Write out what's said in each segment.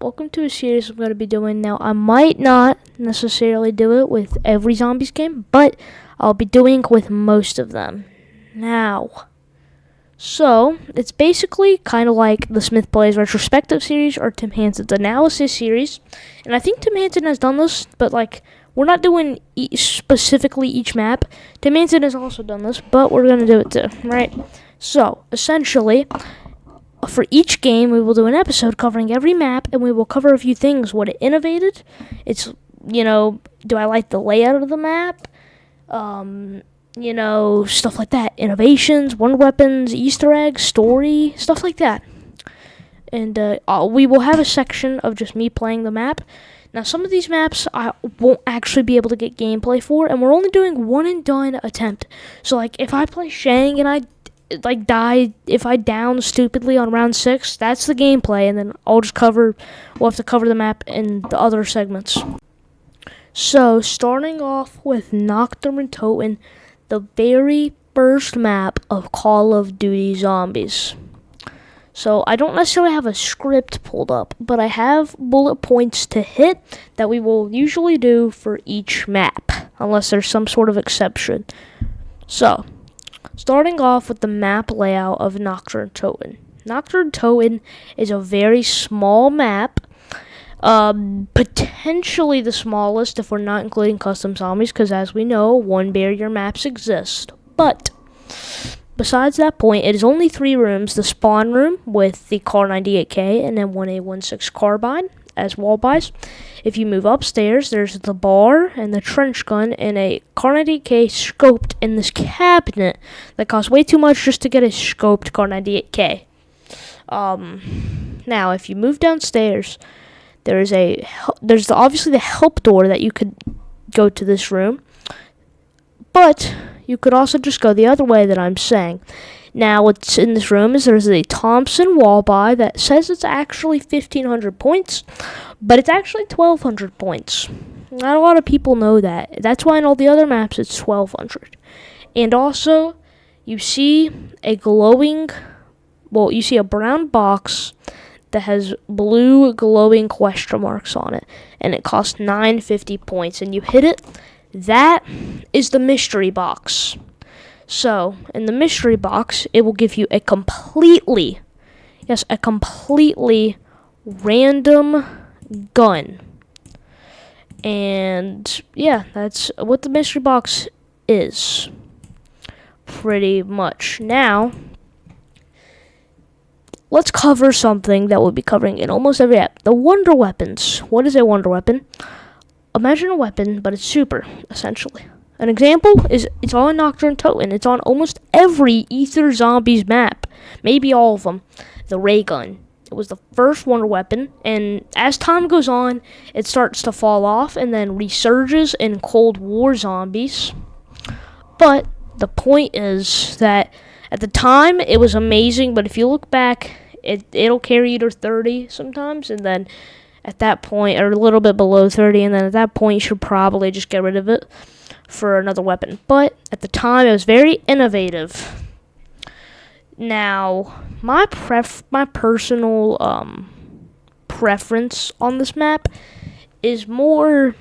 welcome to a series I'm going to be doing now. I might not necessarily do it with every zombies game, but I'll be doing it with most of them. Now, so it's basically kind of like the Smith Plays retrospective series or Tim Hansen's analysis series, and I think Tim Hansen has done this, but we're not doing specifically each map. Tim Hansen has also done this, but we're going to do it too, right? So, essentially, for each game, we will do an episode covering every map, and we will cover a few things. What it innovated. It's, do I like the layout of the map? Stuff like that. Innovations, wonder weapons, Easter eggs, story, stuff like that. And we will have a section of just me playing the map. Now, some of these maps I won't actually be able to get gameplay for, and we're only doing one and done attempt. So, if I play Shang and I die, if I down stupidly on round 6, that's the gameplay, and then we'll have to cover the map in the other segments. So, starting off with Nacht der Toten, the very first map of Call of Duty Zombies. So, I don't necessarily have a script pulled up, but I have bullet points to hit that we will usually do for each map, unless there's some sort of exception. So, starting off with the map layout of Nacht der Toten. Nacht der Toten is a very small map, potentially the smallest if we're not including custom zombies, because as we know, one barrier maps exist. But besides that point, it is only 3 rooms: the spawn room with the Kar 98K and then 1A16 carbine as wall buys. If you move upstairs, there's the bar and the trench gun and a Kar 98K scoped in this cabinet that costs way too much just to get a scoped Kar 98K. Now, if you move downstairs, there's obviously the help door that you could go to this room, but you could also just go the other way that I'm saying. Now, what's in this room is there's a Thompson wall buy that says it's actually 1,500 points, but it's actually 1,200 points. Not a lot of people know that. That's why in all the other maps it's 1,200. And also, you see a brown box that has blue glowing question marks on it, and it costs 950 points, and you hit it. That is the mystery box. So, in the mystery box, it will give you a completely random gun. And, yeah, that's what the mystery box is. Pretty much. Now, let's cover something that we'll be covering in almost every app. The wonder weapons. What is a wonder weapon? Imagine a weapon, but it's super, essentially. An example is it's on Nacht der Toten. It's on almost every Ether Zombies map. Maybe all of them. The ray gun. It was the first wonder weapon, and as time goes on, it starts to fall off and then resurges in Cold War Zombies. But the point is that at the time, it was amazing, but if you look back, it'll carry you to 30 sometimes, and then at that point, or a little bit below 30, and then at that point, you should probably just get rid of it for another weapon. But at the time, it was very innovative. Now, my personal preference on this map is more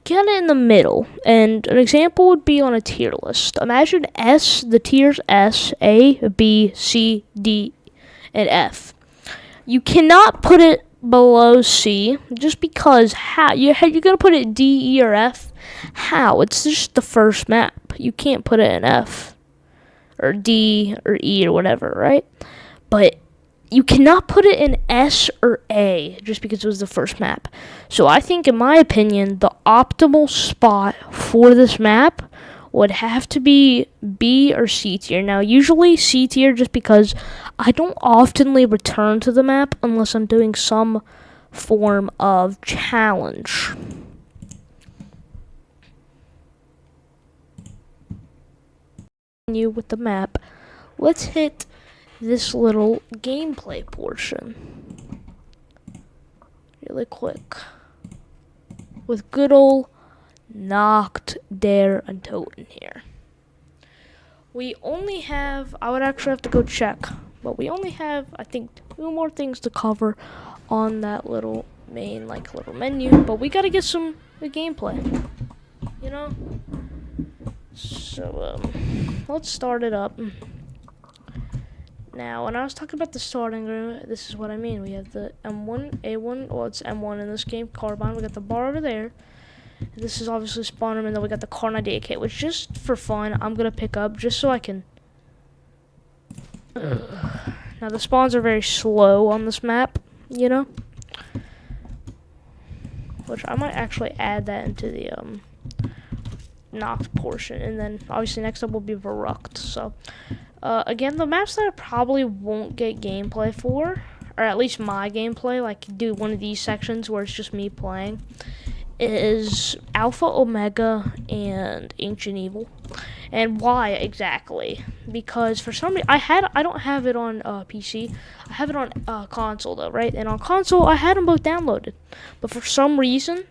kind of in the middle, and an example would be on a tier list. Imagine the tiers S, A, B, C, D, and F. You cannot put it below C, just because you're going to put it D, E, or F. How? It's just the first map. You can't put it in F, or D, or E, or whatever, right? But you cannot put it in S or A just because it was the first map. So I think, in my opinion, the optimal spot for this map would have to be B or C tier. Now, usually C tier just because I don't oftenly return to the map unless I'm doing some form of challenge. With the map, let's hit this little gameplay portion really quick with good old Nacht der Toten here. We only have, I would actually have to go check, but we only have, I think, 2 more things to cover on that little main little menu, but we gotta get some gameplay, you know. So let's start it up. Now, when I was talking about the starting room, this is what I mean. We have the M1A1, well, it's M1 in this game, Carbine. We got the bar over there. This is obviously spawn room, and then we got the Kar 98 kit, which just for fun, I'm gonna pick up just so I can. Now the spawns are very slow on this map, you know. Which I might actually add that into the knocked portion, and then obviously next up will be Verrucht. So again, the maps that I probably won't get gameplay for, or at least my gameplay, like do one of these sections where it's just me playing, is Alpha Omega and Ancient Evil. And why exactly? Because for some reason I don't have it on PC. I have it on console though, right? And on console I had them both downloaded, but for some reason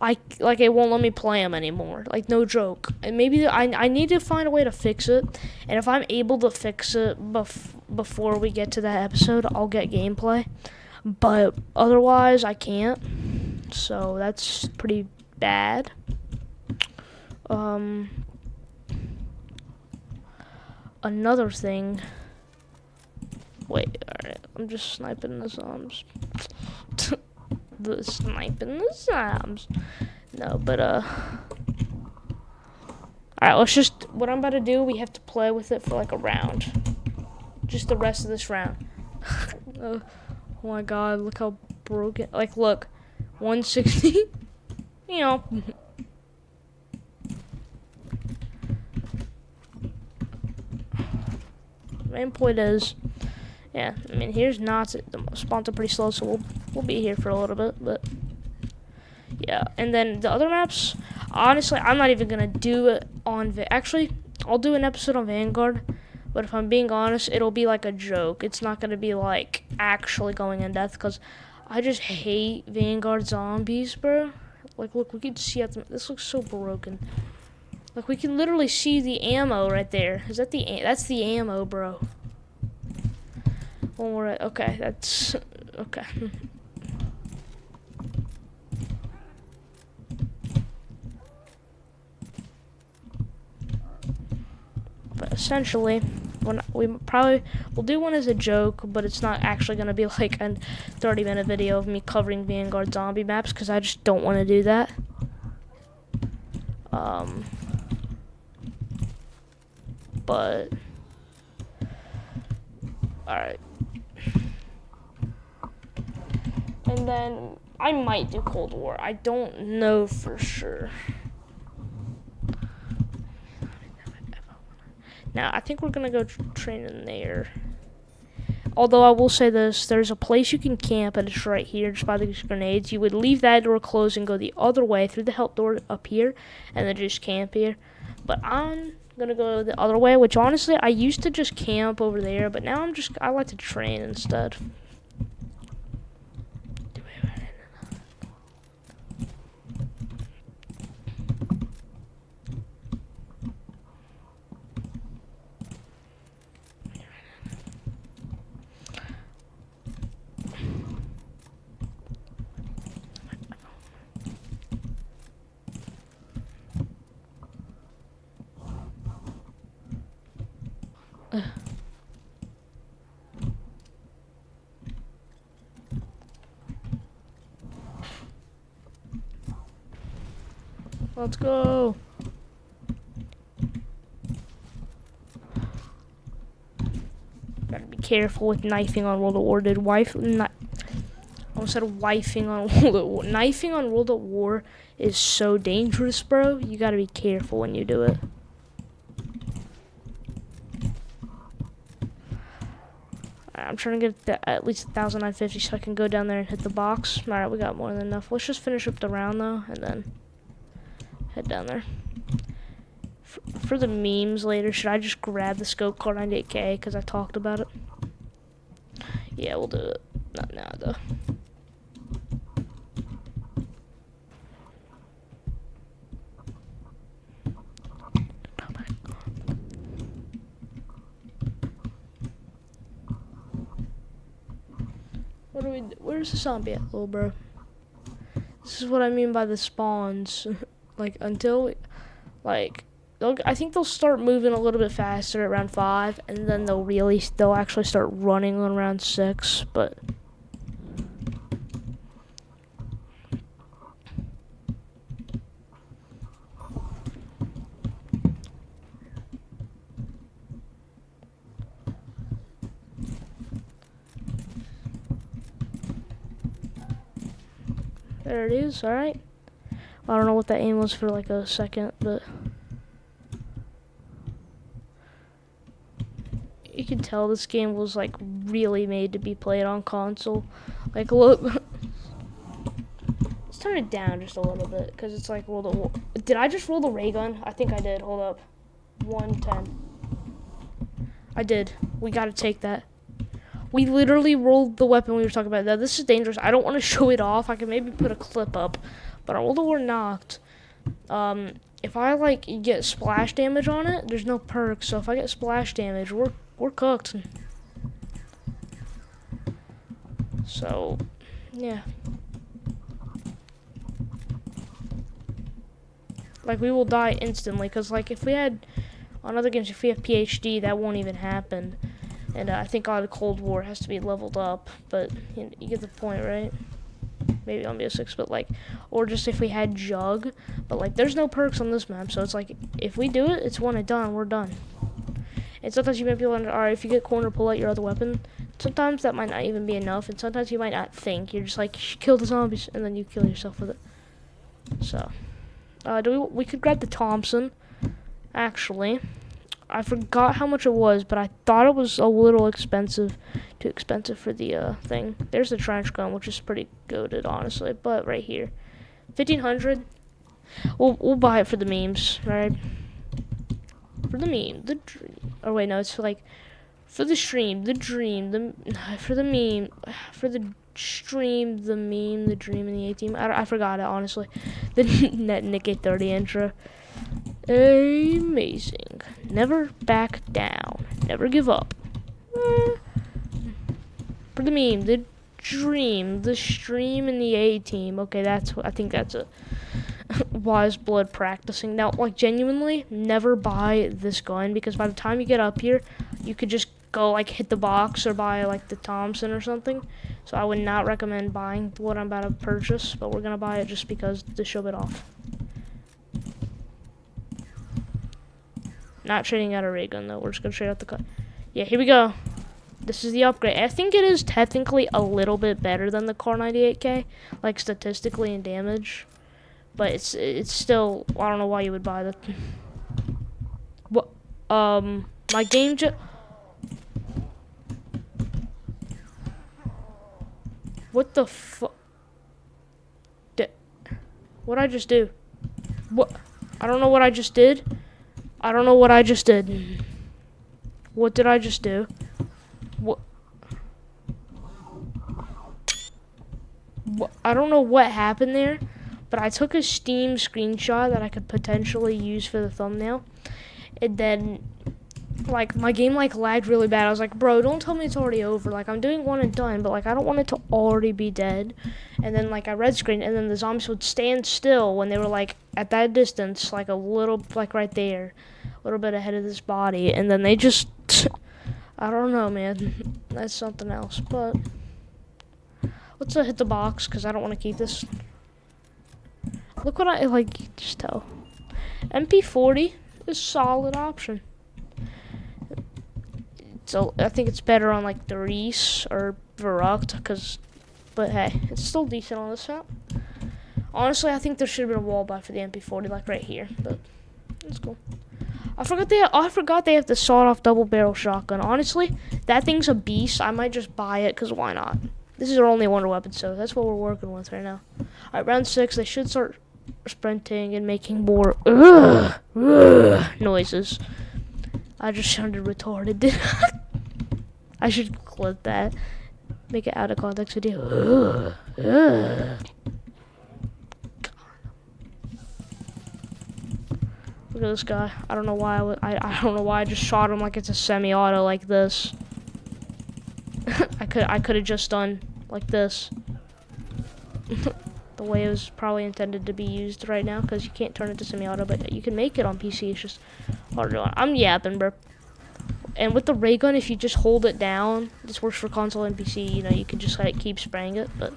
it won't let me play them anymore. Like, no joke. And maybe I need to find a way to fix it. And if I'm able to fix it before we get to that episode, I'll get gameplay. But otherwise, I can't. So that's pretty bad. Another thing. Wait, alright. I'm just sniping the zombies. The sniping the zombies. No, but alright, let's just, what I'm about to do, we have to play with it for like a round. Just the rest of this round. Oh my god, look how broken, like, look, 160, you know. Main point is, yeah, I mean, here's Knots. The spawns are pretty slow, so we'll be here for a little bit, but yeah. And then the other maps, honestly, I'm not even gonna do it on actually, I'll do an episode on Vanguard, but if I'm being honest, it'll be like a joke. It's not gonna be like actually going in depth, because I just hate Vanguard zombies, bro. Like, look, we can see this looks so broken. Like, we can literally see the ammo right there. Is that that's the ammo, bro. One more, okay, that's, okay. But essentially, we'll do one as a joke, but it's not actually going to be like a 30-minute video of me covering Vanguard zombie maps, because I just don't want to do that. But alright. And then I might do Cold War. I don't know for sure. Now, I think we're going to go train in there. Although I will say this, there's a place you can camp, and it's right here, just by these grenades. You would leave that door closed and go the other way through the help door up here, and then just camp here. But I'm gonna go the other way, which honestly, I used to just camp over there, but now I like to train instead. Let's go. Gotta be careful with knifing on World at War, dude. I almost said wifing on World at War. Knifing on World at War is so dangerous, bro. You gotta be careful when you do it. I'm trying to get at least 1,950 so I can go down there and hit the box. Alright, we got more than enough. Let's just finish up the round, though, and then head down there. For the memes later, should I just grab the scope Kar 98K because I talked about it? Yeah, we'll do it. Not now, though. Where's the zombie at, little bro? This is what I mean by the spawns. Like, until, like, I think they'll start moving a little bit faster at round 5, and then they'll actually start running on round 6, but... There it is, alright. I don't know what that aim was for like a second, but... You can tell this game was like really made to be played on console. Like, look... Let's turn it down just a little bit, because it's like, did I just roll the ray gun? I think I did, hold up. 110. I did. We gotta take that. We literally rolled the weapon we were talking about. Now, this is dangerous. I don't want to show it off. I can maybe put a clip up. But although we're knocked, if I, like, get splash damage on it, there's no perks. So if I get splash damage, we're cooked. So, yeah. Like, we will die instantly. Because, like, if we had, on other games, if we have PhD, that won't even happen. And I think all the Cold War has to be leveled up, but you get the point, right? Maybe on BO6, but like, or just if we had Jug, but like, there's no perks on this map, so it's like, if we do it, it's one and done, we're done. And sometimes you might be wondering, alright, if you get corner, pull out your other weapon. Sometimes that might not even be enough, and sometimes you might not think. You're just like, kill the zombies, and then you kill yourself with it. So, we could grab the Thompson, actually. I forgot how much it was, but I thought it was a little expensive. Too expensive for the thing. There's the trench gun, which is pretty goated, honestly. But right here, 1,500. We'll buy it for the memes, right? For the meme, the dream. Oh wait, no, it's like for the stream, the dream, for the meme, for the stream, the meme, the dream, and the A-team. I forgot it, honestly. The net Nick 830 intro. Amazing. Never back down. Never give up. For the meme, the dream, the stream, and the A-team. Okay, I think that's a wise blood practicing. Now, like, genuinely, never buy this gun, because by the time you get up here, you could just go, like, hit the box or buy, like, the Thompson or something. So I would not recommend buying what I'm about to purchase, but we're gonna buy it just because to show it off. Not trading out a ray gun, though. We're just going to trade out the cut. Yeah, here we go. This is the upgrade. I think it is technically a little bit better than the Car 98K, like statistically in damage. But it's still, I don't know why you would buy that. What? My game just... What the fuck? What'd I just do? What? I don't know what I just did. I don't know what I just did. What did I just do? What? I don't know what happened there, but I took a Steam screenshot that I could potentially use for the thumbnail, and then, like, my game, like, lagged really bad. I was like, bro, don't tell me it's already over. Like, I'm doing one and done, but, like, I don't want it to already be dead. And then, like, I red screen, and then the zombies would stand still when they were, like, at that distance, like, a little, like, right there, a little bit ahead of this body, and then they just, I don't know, man. That's something else, but let's hit the box, because I don't want to keep this. Look what I, like, just tell. MP40 is a solid option. So I think it's better on like the Reese or Verrucht, but hey, it's still decent on this map. Honestly, I think there should have been a wall buy for the MP40, like right here, but it's cool. I forgot they have the sawed-off double barrel shotgun. Honestly, that thing's a beast. I might just buy it, because why not? This is our only wonder weapon, so that's what we're working with right now. Alright, round 6, they should start sprinting and making more noises. I just sounded retarded. I should clip that. Make it out of context video. Look at this guy. I don't know why I don't know why I just shot him like it's a semi-auto like this. I could have just done like this. The way it was probably intended to be used right now, because you can't turn it to semi-auto, but you can make it on PC. It's just harder. I'm yapping, bro. And with the ray gun, if you just hold it down, this works for console and PC. You know, you can just like keep spraying it. But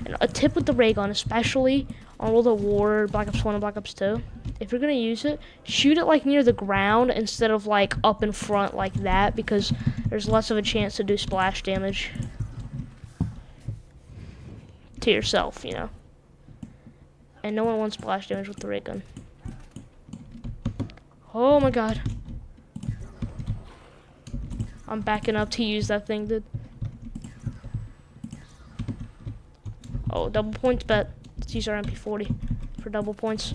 and a tip with the ray gun, especially on World at War, Black Ops 1 and Black Ops 2, if you're gonna use it, shoot it like near the ground instead of like up in front like that, because there's less of a chance to do splash damage to yourself, you know. And no one wants splash damage with the ray gun. Oh my god. I'm backing up to use that thing, dude. Oh, double points bet. Let's use our MP40 for double points.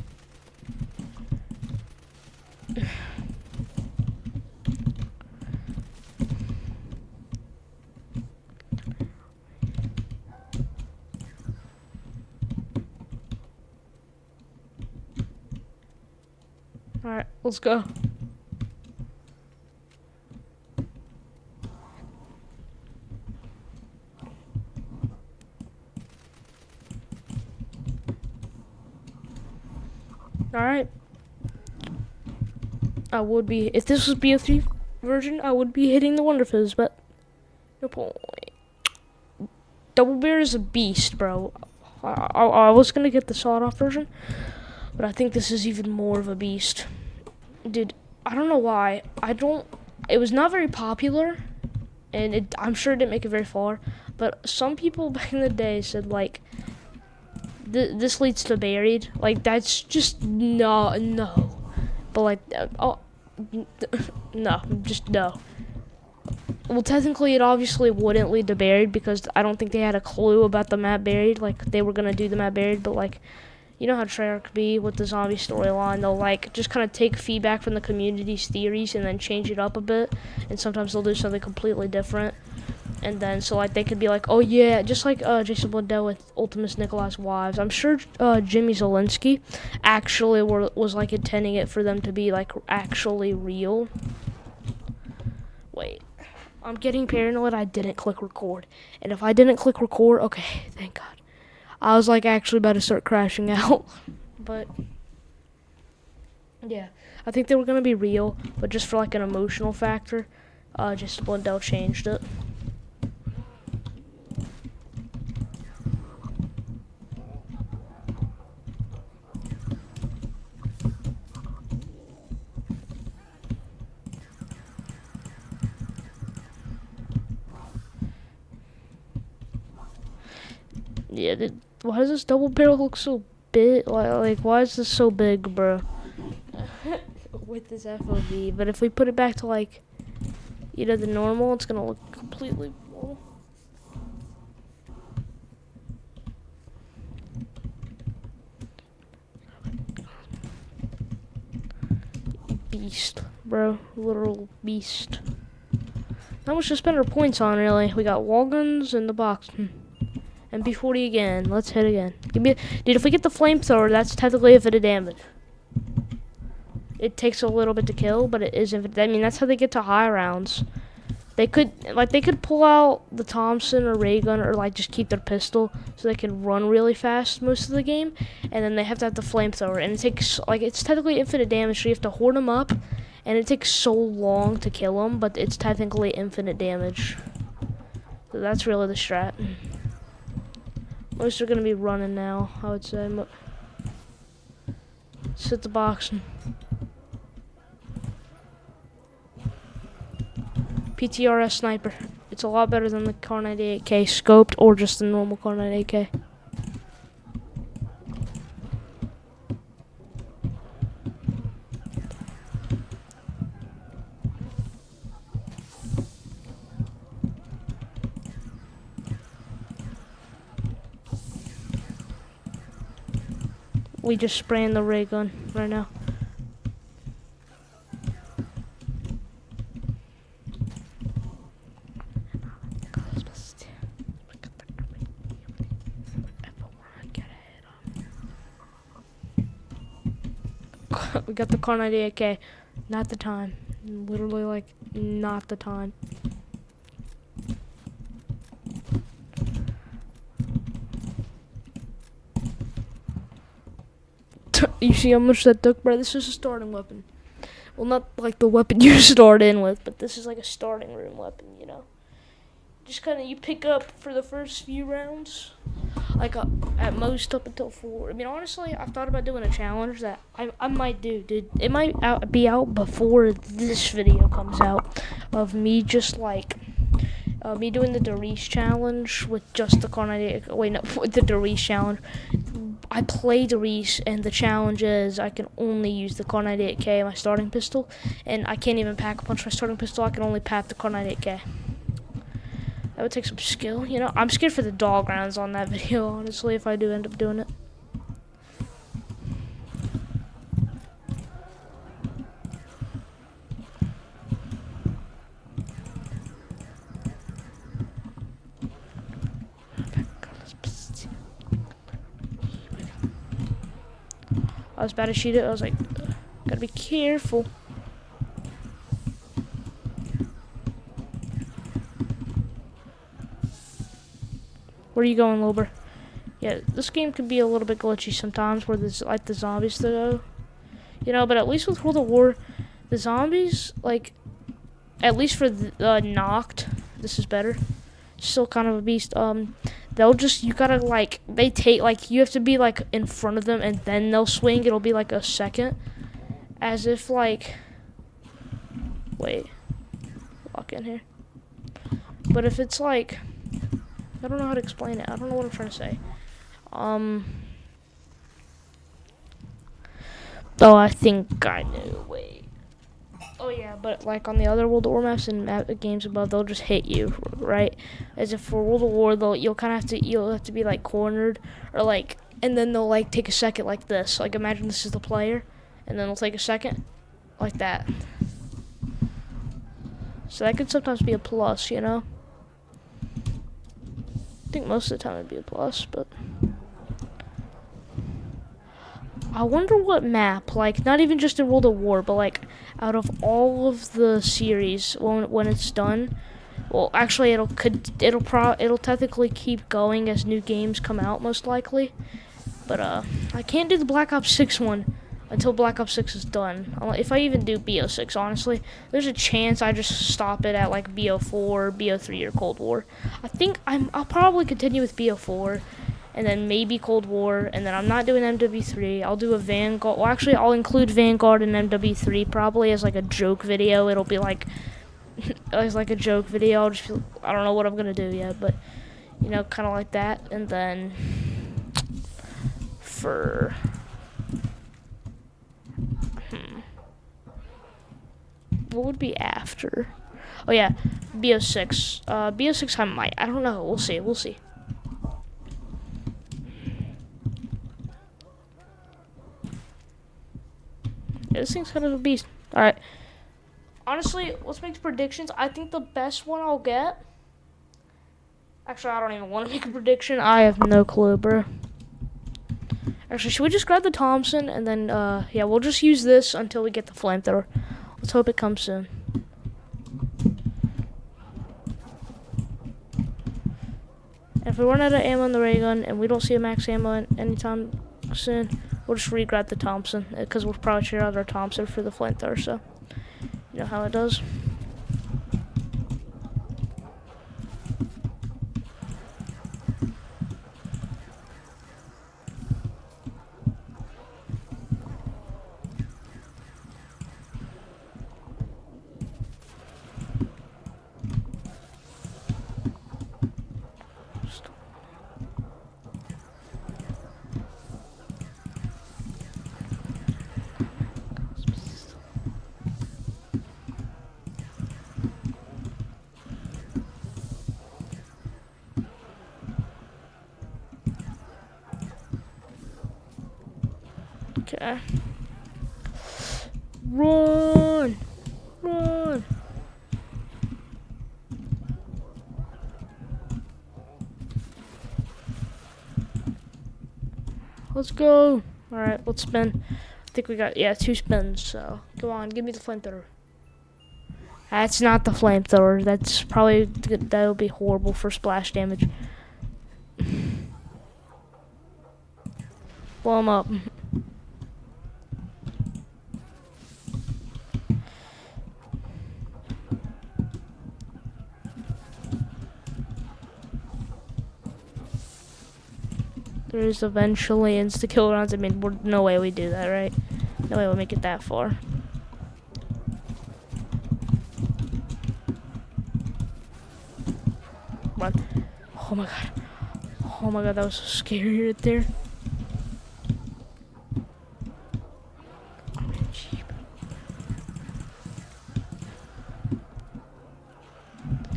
Alright, let's go. Alright. I would be, if this was BO3 version, I would be hitting the Wonder Fizz, but no point. Double Bear is a beast, bro. I was gonna get the sawed-off version, but I think this is even more of a beast. Dude, I don't know why. It was not very popular, and I'm sure it didn't make it very far, but some people back in the day said, like, this leads to buried. Like, that's just, no. But, like, no, just no. Well, technically, it obviously wouldn't lead to buried, because I don't think they had a clue about the map buried. Like, they were gonna do the map buried, but, like, you know how Treyarch could be with the zombie storyline. They'll, like, just kind of take feedback from the community's theories and then change it up a bit. And sometimes they'll do something completely different. And then, so, like, they could be like, oh, yeah, just like Jason Blundell with Ultimus Nikolai's Wives. I'm sure Jimmy Zielinski actually was, like, intending it for them to be, like, actually real. Wait. I'm getting paranoid I didn't click record. And if I didn't click record, okay, thank God. I was, like, actually about to start crashing out. But, yeah. I think they were going to be real, but just for, like, an emotional factor, Jason Blundell changed it. Yeah, why does this double barrel look so big? Like, why is this so big, bro? With this FOV, but if we put it back to, like, you know, the normal, it's gonna look completely normal. Beast, bro, literal beast. Not much to spend our points on, really. We got wall guns in the box. MP40 again. Let's hit again. Dude, if we get the flamethrower, that's technically infinite damage. It takes a little bit to kill, but it is infinite. I mean, that's how they get to high rounds. They could pull out the Thompson or ray gun, or, like, just keep their pistol so they can run really fast most of the game, and then they have to have the flamethrower, and it takes, like, it's technically infinite damage, so you have to hoard them up, and it takes so long to kill them, but it's technically infinite damage. So that's really the strat. Most are going to be running now, I would say. Let's hit the box. PTRS sniper. It's a lot better than the Kar 98K scoped or just the normal Kar 98K. We just spraying the ray gun right now. We got the Kar 98K. Not the time. Literally, like, not the time. You see how much that took, bro? This is a starting weapon. Well, not like the weapon you start in with, but this is like a starting room weapon, you know? Just kind of, you pick up for the first few rounds, like at most up until 4. I mean, honestly, I've thought about doing a challenge that I might do, dude. It might be out before this video comes out, of me just like, me doing the Darius challenge with just the Kar98. Wait, no, with the Darius challenge. I play Darius, and the challenge is I can only use the Kar98K, my starting pistol, and I can't even pack a punch my starting pistol. I can only pack the Kar98K. That would take some skill, you know. I'm scared for the dog rounds on that video, honestly, if I do end up doing it. I was about to shoot it. I was like, gotta be careful. Where are you going, Wilbur? Yeah, this game can be a little bit glitchy sometimes, where there's like the zombies to go. You know, but at least with World of War, the zombies, like, at least for the knocked, this is better. Still kind of a beast. They'll just, you gotta like, they take, like, you have to be like in front of them and then they'll swing. It'll be like a second. As if like, wait, lock in here. But if it's like, I don't know how to explain it. I don't know what I'm trying to say. Oh, I think I knew. Wait. Oh yeah, but like on the other World of War maps and games above, they'll just hit you, right? As if for World of War, you'll have to be like cornered, or like, and then they'll like take a second like this. Like imagine this is the player, and then they'll take a second, like that. So that could sometimes be a plus, you know. I think most of the time it'd be a plus, but I wonder what map, like not even just in World of War, but like out of all of the series when it's done. Well, actually, it'll technically keep going as new games come out, most likely. But I can't do the Black Ops 6 one until Black Ops 6 is done. If I even do BO6, honestly, there's a chance I just stop it at like BO4, BO3, or Cold War. I think I'll probably continue with BO4, and then maybe Cold War, and then I'm not doing MW3. I'll do a Vanguard. Well, actually, I'll include Vanguard and MW3 probably as like a joke video. It'll be like as like a joke video. I don't know what I'm gonna do yet, but you know, kind of like that. And then for what would be after? Oh yeah, BO6. BO6 I don't know. We'll see. We'll see. Yeah, this thing's kind of a beast. Alright. Honestly, let's make predictions. I think the best one I'll get... Actually, I don't even want to make a prediction. I have no clue, bro. Actually, should we just grab the Thompson and then, yeah, we'll just use this until we get the flamethrower. Let's hope it comes soon. And if we run out of ammo in the ray gun and we don't see a max ammo anytime soon, we'll just re-grab the Thompson, because we'll probably share out our Thompson for the flamethrower, so you know how it does. Okay. Run! Run! Let's go. Alright, let's spin. I think we got, yeah, 2 spins, so come on, give me the flamethrower. That's not the flamethrower. That's probably, that would be horrible for splash damage. Blow him up. There's eventually insta-kill rounds. I mean, no way we do that, right? No way we'll make it that far. Run. Oh my god. Oh my god, that was so scary right there.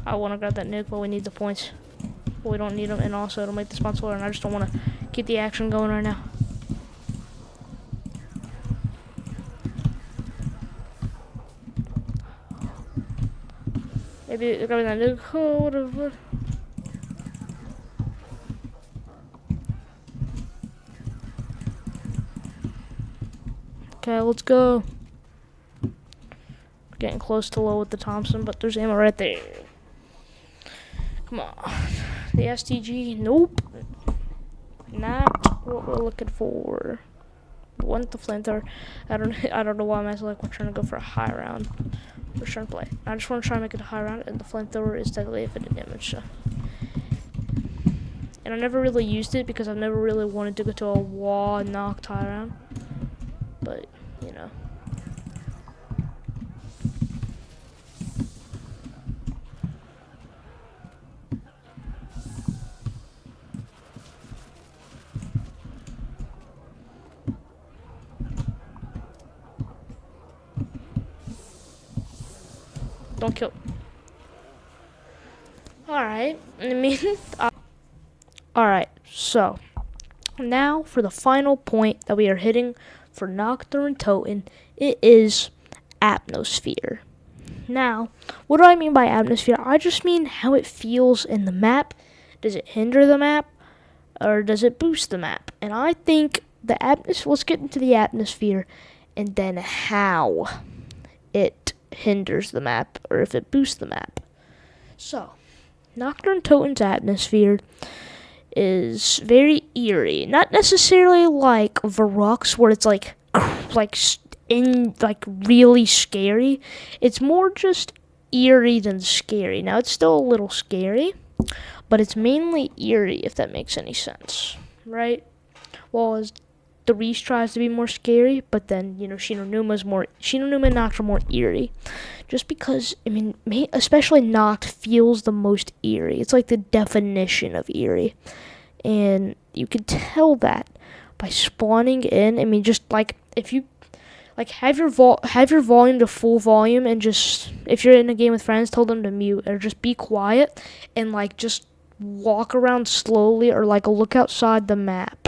I want to grab that nuke, but we need the points. But we don't need them, and also it'll make the spawn slower, and I just don't want to keep the action going right now. Maybe grabbing that nuke. Oh, whatever. Okay, let's go. We're getting close to low with the Thompson, but there's ammo right there. Come on. The STG, nope. Not what we're looking for. We want the flamethrower. I don't know why I'm actually like we're trying to go for a high round. We're trying to play. I just want to try and make it a high round, and the flamethrower is technically infinite damage. So. And I never really used it because I've never really wanted to go to a wall knocked high round. But you know. Don't kill. Alright. I mean, alright, so now for the final point that we are hitting for Nocturne Totem, it is atmosphere. Now, what do I mean by atmosphere? I just mean how it feels in the map. Does it hinder the map or does it boost the map? And I think the atmosphere, let's get into the atmosphere and then how it hinders the map or if it boosts the map. So, Nocturne Totem's atmosphere is very eerie. Not necessarily like Varrock's where it's like really scary. It's more just eerie than scary. Now it's still a little scary, but it's mainly eerie, if that makes any sense, right? Well, as the Reese tries to be more scary, but then Shinonuma and Noct are more eerie, just because I mean, especially Noct feels the most eerie. It's like the definition of eerie, and you can tell that by spawning in. I mean, just like if you like have your volume to full volume, and just if you're in a game with friends, tell them to mute or just be quiet and like just walk around slowly or like look outside the map,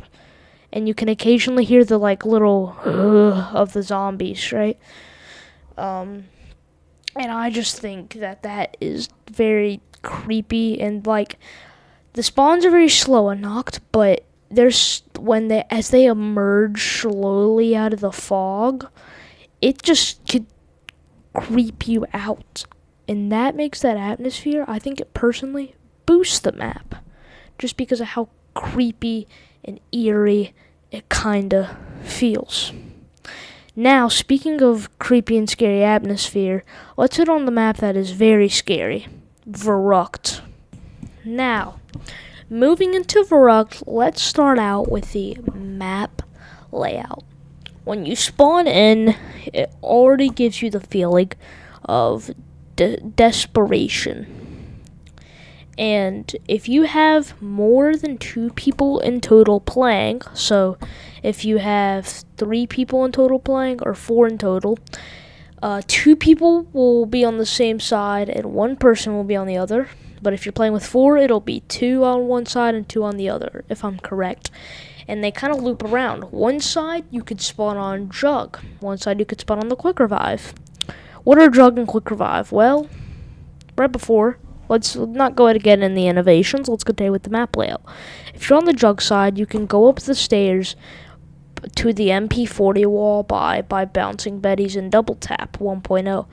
and you can occasionally hear the like little of the zombies, right? And I just think that is very creepy, and like the spawns are very slow and Noct, but there's as they emerge slowly out of the fog, it just could creep you out, and that makes that atmosphere, I think it personally boosts the map, just because of how creepy and eerie it kinda feels. Now, speaking of creepy and scary atmosphere, let's hit on the map that is very scary, Verrückt. Now, moving into Verrückt, let's start out with the map layout. When you spawn in, it already gives you the feeling of desperation. And if you have more than 2 people in total playing, so if you have 3 people in total playing or 4 in total, 2 people will be on the same side and 1 person will be on the other. But if you're playing with 4, it'll be 2 on one side and 2 on the other, if I'm correct. And they kind of loop around. One side, you could spawn on Jug. One side, you could spawn on the Quick Revive. What are Jug and Quick Revive? Well, right before, let's not go ahead again in the innovations. Let's continue with the map layout. If you're on the Jug side, you can go up the stairs to the MP40 wall by bouncing Betties and double tap 1.0.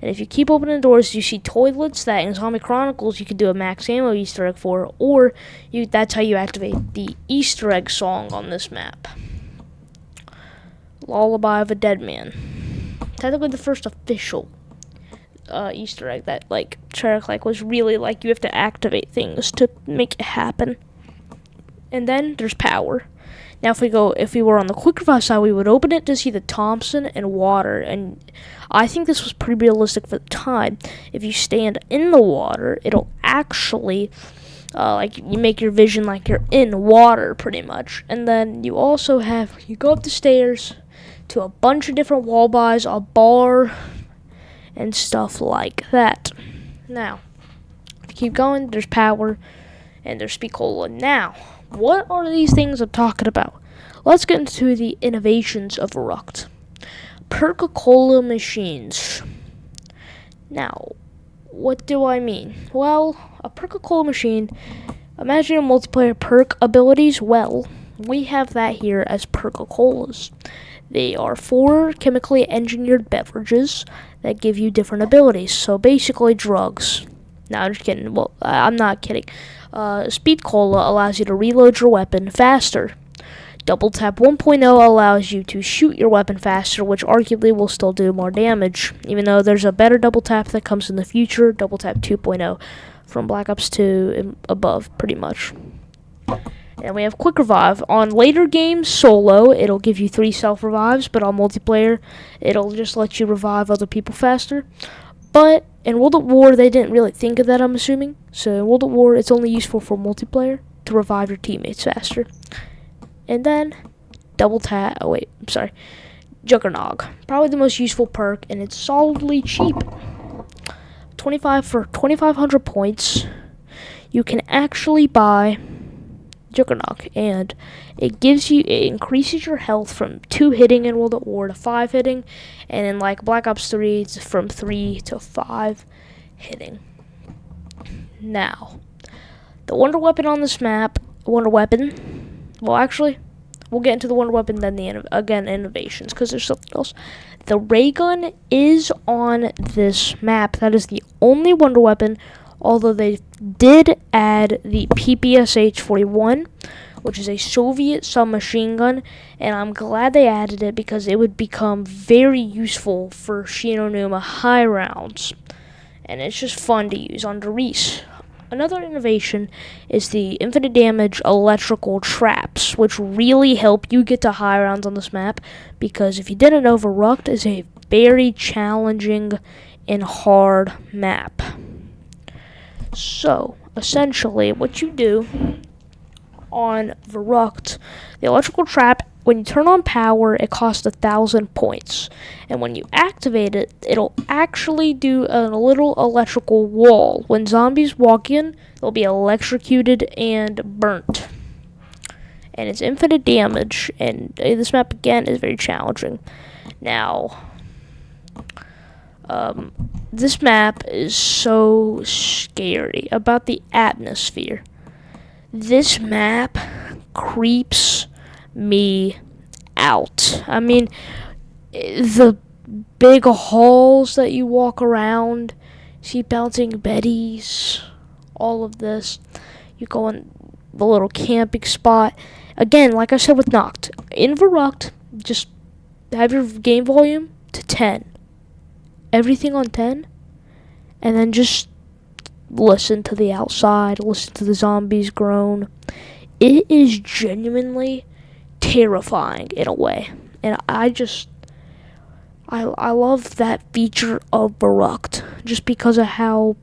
And if you keep opening doors, you see toilets that in Zombie Chronicles you can do a max ammo Easter egg for, or that's how you activate the Easter egg song on this map. Lullaby of a Dead Man. Technically the first official Easter egg that Treyarch was really you have to activate things to make it happen. And then there's power. Now, if we were on the quick revive side, we would open it to see the Thompson and water, and I think this was pretty realistic for the time. If you stand in the water, it'll actually, like, you make your vision like you're in water, pretty much. And then you also you go up the stairs to a bunch of different wall buys, a bar, and stuff like that. Now, if you keep going, there's power, and there's Speed Cola. Now, what are these things I'm talking about? Let's get into the innovations of Verrückt. Perk-a-Cola machines. Now, what do I mean? Well, a Perk-a-Cola machine, imagine your multiplayer perk abilities. Well, we have that here as Perk-a-Colas. They are 4 chemically engineered beverages that give you different abilities. So basically drugs. No, I'm just kidding. Well, I'm not kidding. Speed Cola allows you to reload your weapon faster. Double Tap 1.0 allows you to shoot your weapon faster, which arguably will still do more damage, even though there's a better Double Tap that comes in the future, Double Tap 2.0, from Black Ops 2 and above, pretty much. And we have Quick Revive. On later games, solo, it'll give you 3 self-revives, but on multiplayer, it'll just let you revive other people faster. But in World at War, they didn't really think of that, I'm assuming. So in World at War, it's only useful for multiplayer to revive your teammates faster. And then Juggernog. Probably the most useful perk, and it's solidly cheap. 2,500 points. You can actually buy Juggernog, and it increases your health from 2 hitting in World at War to 5 hitting, and in like Black Ops 3, it's from 3 to 5 hitting. Now, the wonder weapon on this map, well, actually, we'll get into the wonder weapon, then innovations, because there's something else. The ray gun is on this map. That is the only wonder weapon, although they did add the PPSH-41, which is a Soviet submachine gun, and I'm glad they added it because it would become very useful for Shi No Numa high rounds, and it's just fun to use on Darius. Another innovation is the infinite damage electrical traps, which really help you get to high rounds on this map, because if you didn't know, Verrückt is a very challenging and hard map. So, essentially, what you do on Verrückt, the electrical trap, when you turn on power, it costs 1,000 points. And when you activate it, it'll actually do a little electrical wall. When zombies walk in, they'll be electrocuted and burnt. And it's infinite damage, and this map, again, is very challenging. Now, this map is so scary about the atmosphere. This map creeps me out. I mean, the big halls that you walk around, see bouncing Bettys, all of this. You go in the little camping spot. Again, like I said with Nacht, in Verrückt, just have your game volume to 10. Everything on 10, and then just listen to the outside, listen to the zombies groan. It is genuinely terrifying in a way, and I love that feature of Verrückt just because of how,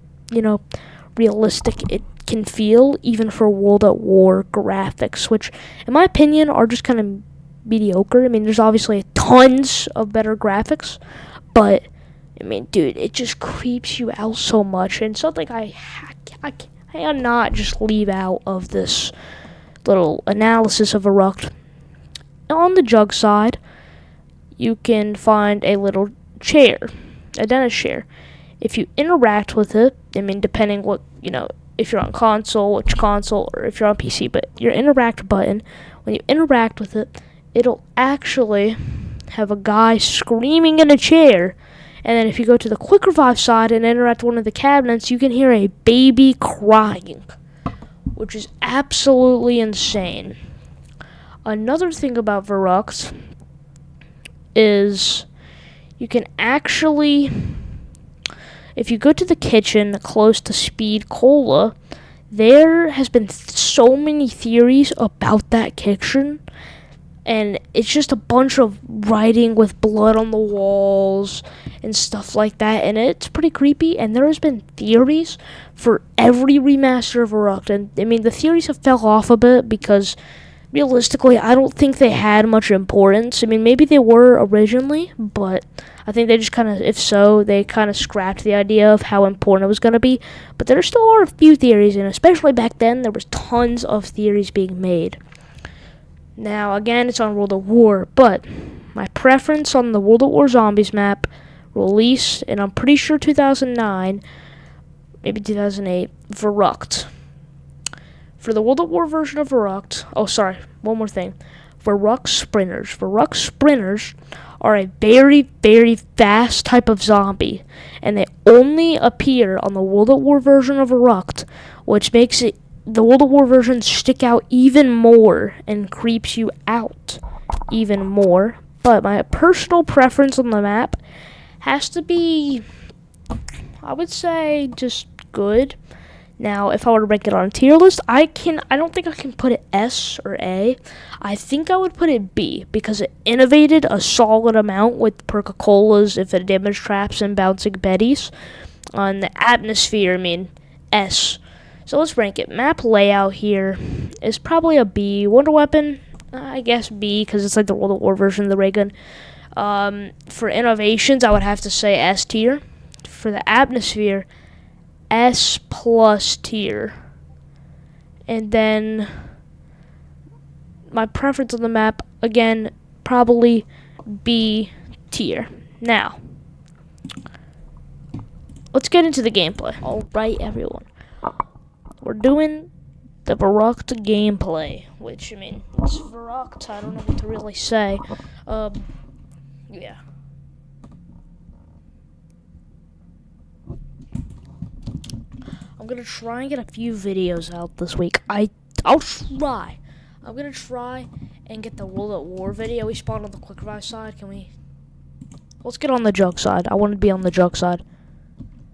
realistic it can feel, even for World at War graphics, which in my opinion are just kind of mediocre. I mean, there's obviously tons of better graphics, but I mean, dude, it just creeps you out so much, and something I cannot just leave out of this little analysis of Verrückt. On the jug side, you can find a little chair, a dentist chair. If you interact with it, I mean, depending what, if you're on console, which console, or if you're on PC, but your interact button, when you interact with it, it'll actually have a guy screaming in a chair. And then if you go to the quick revive side and interact with one of the cabinets, you can hear a baby crying, which is absolutely insane. Another thing about Verrückt is you can actually, if you go to the kitchen close to Speed Cola, there has been so many theories about that kitchen, and it's just a bunch of writing with blood on the walls and stuff like that, and it's pretty creepy. And there has been theories for every remaster of Verrückt, and I mean the theories have fell off a bit because realistically I don't think they had much importance. I mean maybe they were originally, but I think they just kind of, if so, they kind of scrapped the idea of how important it was going to be. But there still are a few theories, and especially back then there was tons of theories being made. Now, again, it's on World at War, but my preference on the World at War Zombies map, released, and I'm pretty sure 2009, maybe 2008, Verrückt. For the World at War version of Verrückt, oh, sorry, one more thing. Verrückt Sprinters. Verrückt Sprinters are a very, very fast type of zombie, and they only appear on the World at War version of Verrückt, which makes it the World at War version stick out even more and creeps you out even more. But my personal preference on the map has to be, I would say, just good. Now, if I were to rank it on a tier list, I don't think I can put it S or A. I think I would put it B because it innovated a solid amount with Perca-Colas, infinite damage traps, and bouncing Bettys. On the atmosphere, I mean, S. So let's rank it. Map layout here is probably a B. Wonder Weapon, I guess B because it's like the World at War version of the ray gun. For innovations, I would have to say S tier. For the atmosphere, S plus tier. And then my preference on the map, again, probably B tier. Now, let's get into the gameplay. Alright, everyone. We're doing the Verrückt gameplay, which, I mean, it's Verrückt, I don't know what to really say. Yeah. I'm gonna try and get a few videos out this week. I'll try. I'm gonna try and get the World at War video. We spawned on the quick revive side. Let's get on the jug side. I want to be on the jug side.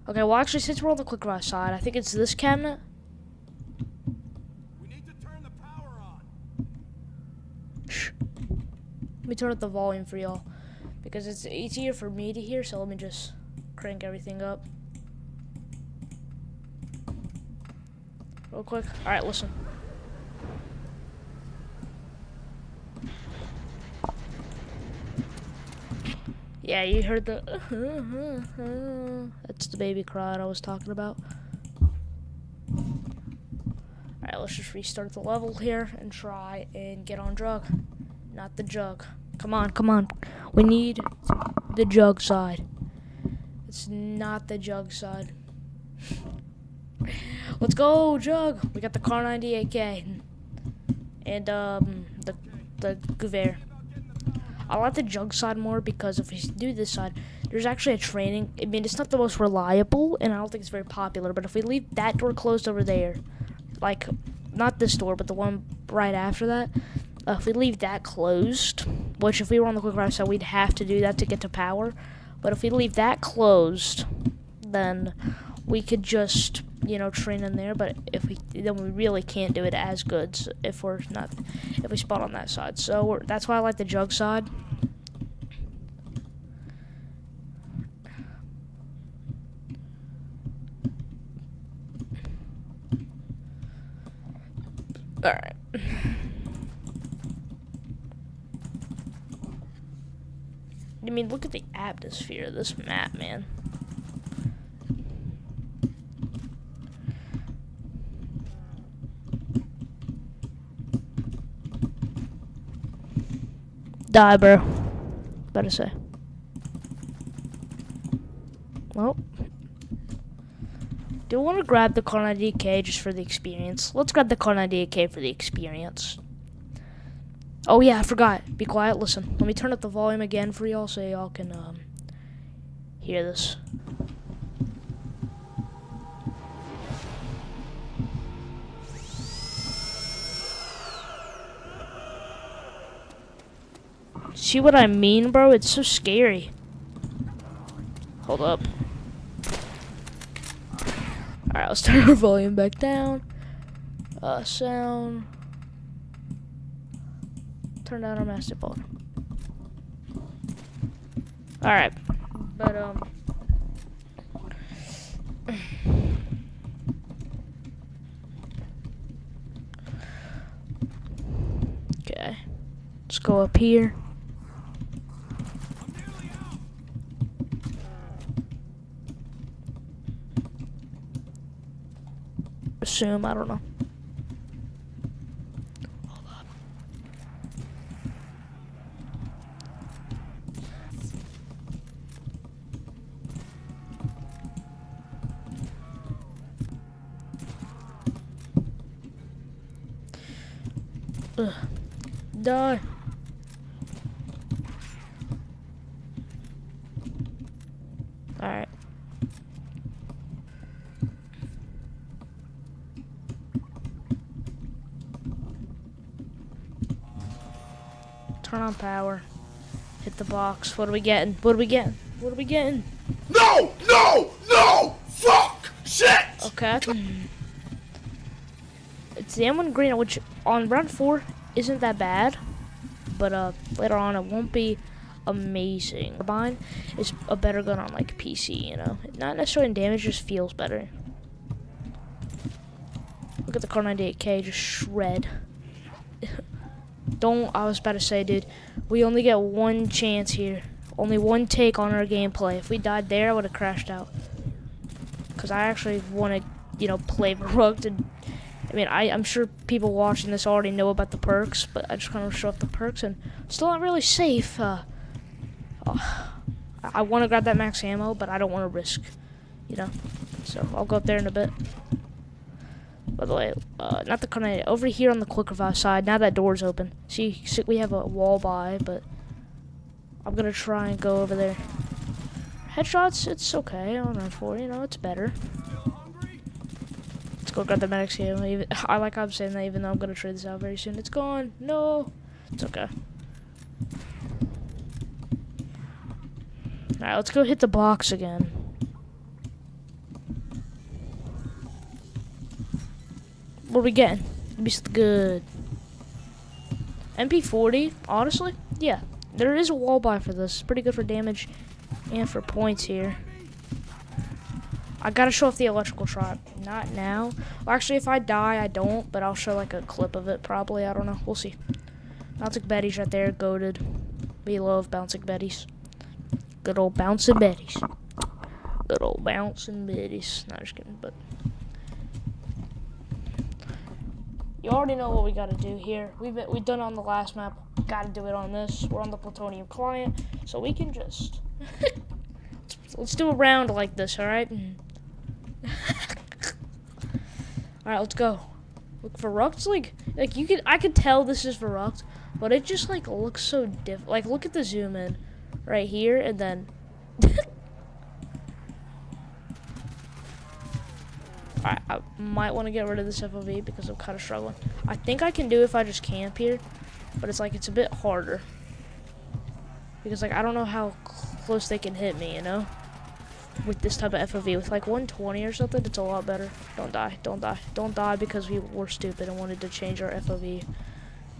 Okay, well actually since we're on the quick revive side, I think it's this cabinet. We need to turn the power on. Shh. Let me turn up the volume for y'all because it's easier for me to hear, so let me just crank everything up real quick. Alright, listen. Yeah, you heard the that's the baby cry I was talking about. Alright, let's just restart the level here and try and get on jug. Not the jug. Come on, come on. We need the jug side. It's not the jug side. Let's go, jug. We got the Car 98K and the Gewehr. I like the jug side more because if we do this side, there's actually a training. I mean, it's not the most reliable, and I don't think it's very popular. But if we leave that door closed over there, like not this door, but the one right after that, if we leave that closed, which if we were on the quick revive side, we'd have to do that to get to power. But if we leave that closed, then we could just, you know, train in there. But then we really can't do it as good if we spawn on that side. So that's why I like the jug side. All right. I mean, look at the atmosphere of this map, man. Die, bro. Better say. Well, do I want to grab the Car 98K just for the experience? Let's grab the Car 98K for the experience. Oh yeah, I forgot. Be quiet. Listen. Let me turn up the volume again for y'all so y'all can hear this. See what I mean, bro? It's so scary. Hold up. Alright, let's turn our volume back down. Sound. Turn down our master volume. Alright. But, okay. Let's go up here. Assume, I don't know. Ugh. Die. Alright. Turn on power. Hit the box. What are we getting? What are we getting? What are we getting? No! No! No! Fuck! Shit! Okay. It's the M1 Green, which on round 4 isn't that bad, but later on it won't be amazing. Carbine is a better gun on like PC, you know, not necessarily in damage, just feels better. Look at the Kar 98K just shred. I was about to say, dude, we only get one chance here, only one take on our gameplay. If we died there, I would have crashed out, because I actually want to, you know, play Verrückt. And I mean, I'm sure people watching this already know about the perks, but I just kind of show off the perks, and still not really safe. I want to grab that max ammo, but I don't want to risk, you know. So I'll go up there in a bit. By the way, not the grenade. Over here on the quick revive side, now that door's open. See, we have a wall by, but I'm gonna try and go over there. Headshots, it's okay on round 4, you know, it's better. Let's go grab the medic's ammo. I like how I'm saying that, even though I'm gonna trade this out very soon. It's gone. No, it's okay. Alright, let's go hit the box again. What are we getting? Be good. MP40, honestly, yeah. There is a wall buy for this. It's pretty good for damage and for points here. I gotta show off the electrical shot. Not now. Well, actually, if I die, I don't, but I'll show like a clip of it probably. I don't know. We'll see. Bouncing Betties right there, goated. We love bouncing Betties. Good old bouncing Betties. Good old bouncing Betties. Not just kidding, but you already know what we gotta do here. We've done it on the last map. Gotta do it on this. We're on the Plutonium client, so we can just let's do a round like this, all right? All right, let's go. Look, Verrückt's like I could tell this is Verrückt, but it just like looks so different. Like, look at the zoom in right here, and then I might want to get rid of this FOV because I'm kind of struggling. I think I can do if I just camp here, but it's like it's a bit harder because like I don't know how close they can hit me, you know, with this type of FOV. With like 120 or something, it's a lot better. Don't die, don't die, don't die because we were stupid and wanted to change our FOV.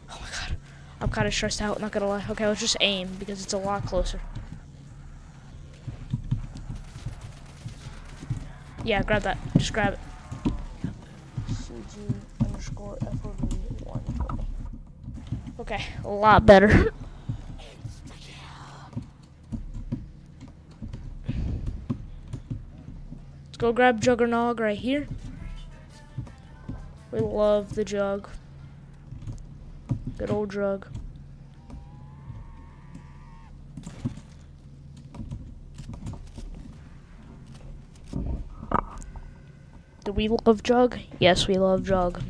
Oh my god, I'm kind of stressed out, not gonna lie. Okay, let's just aim because it's a lot closer. Yeah, grab that. Just grab it. CG_FOV120. Okay, a lot better. Let's go grab Juggernog right here. We love the Jug. Good old Jug. Do we love Jug? Yes, we love Jug.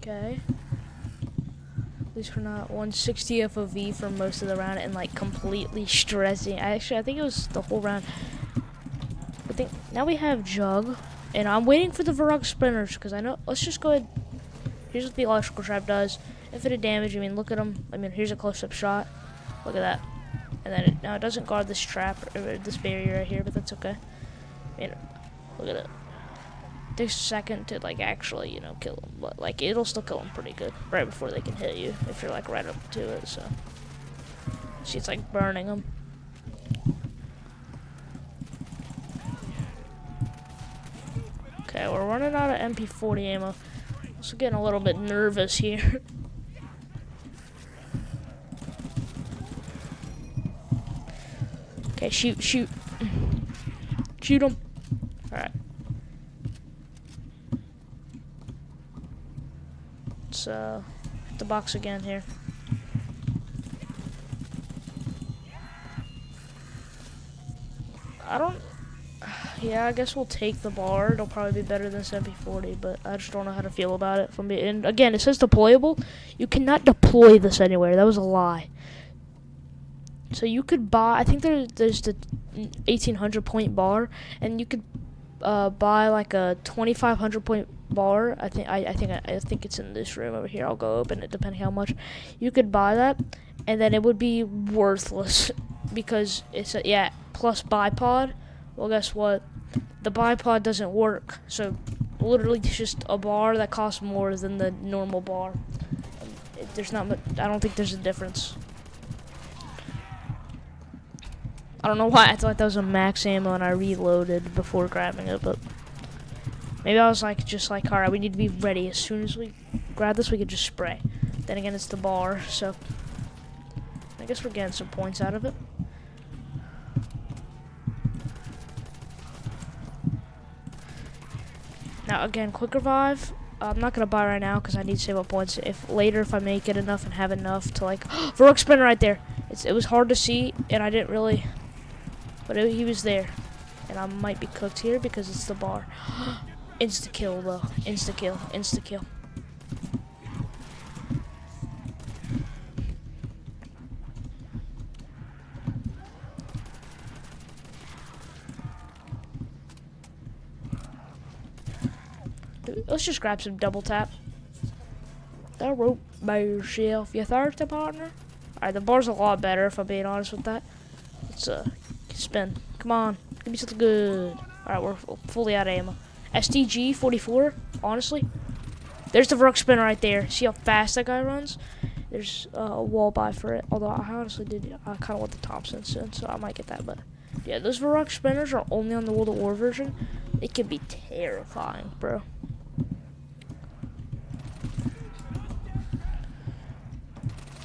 Okay. At least we're not 160 FOV for most of the round and like completely stressing. Actually, I think it was the whole round. think now we have Jug, and I'm waiting for the Varrock Spinners because I know. Let's just go ahead. Here's what the electrical trap does. Infinite damage. I mean, look at them. I mean, here's a close-up shot. Look at that. And then now it doesn't guard this trap or this barrier right here, but that's okay. I mean, look at it. It takes a second to like actually, you know, kill them, but like it'll still kill them pretty good right before they can hit you if you're like right up to it. So see, it's like burning them. Okay, we're running out of MP40 ammo. Also getting a little bit nervous here. Okay, shoot. Shoot him. Alright. Let's hit the box again here. Yeah, I guess we'll take the bar. It'll probably be better than this MP40, but I just don't know how to feel about it. And again, it says deployable. You cannot deploy this anywhere. That was a lie. So you could buy. I think there's the 1800 point bar, and you could buy like a 2500 point bar. I think it's in this room over here. I'll go open it depending how much. You could buy that, and then it would be worthless because it's plus bipod. Well, guess what? The bipod doesn't work. So literally, it's just a bar that costs more than the normal bar. There's not much. I don't think there's a difference. I don't know why I thought that was a max ammo and I reloaded before grabbing it, but maybe I was just like, alright, we need to be ready. As soon as we grab this, we could just spray. Then again, it's the bar, so I guess we're getting some points out of it. Now again, quick revive. I'm not gonna buy right now because I need to save up points. If I make it enough and have enough to like, Varrock Spinner right there. It was hard to see, and I didn't really. But he was there. And I might be cooked here because it's the bar. Insta-kill, though. Insta-kill. Insta-kill. Let's just grab some double tap. The rope by yourself. You thirsty, partner? Alright, the bar's a lot better, if I'm being honest with that. Let's, spin. Come on. Give me something good. Alright, we're fully out of ammo. STG 44, honestly. There's the Varrock Spinner right there. See how fast that guy runs? There's a wall buy for it. Although I honestly I kind of want the Thompson soon, so I might get that. But yeah, those Varrock Spinners are only on the World at War version. It can be terrifying, bro.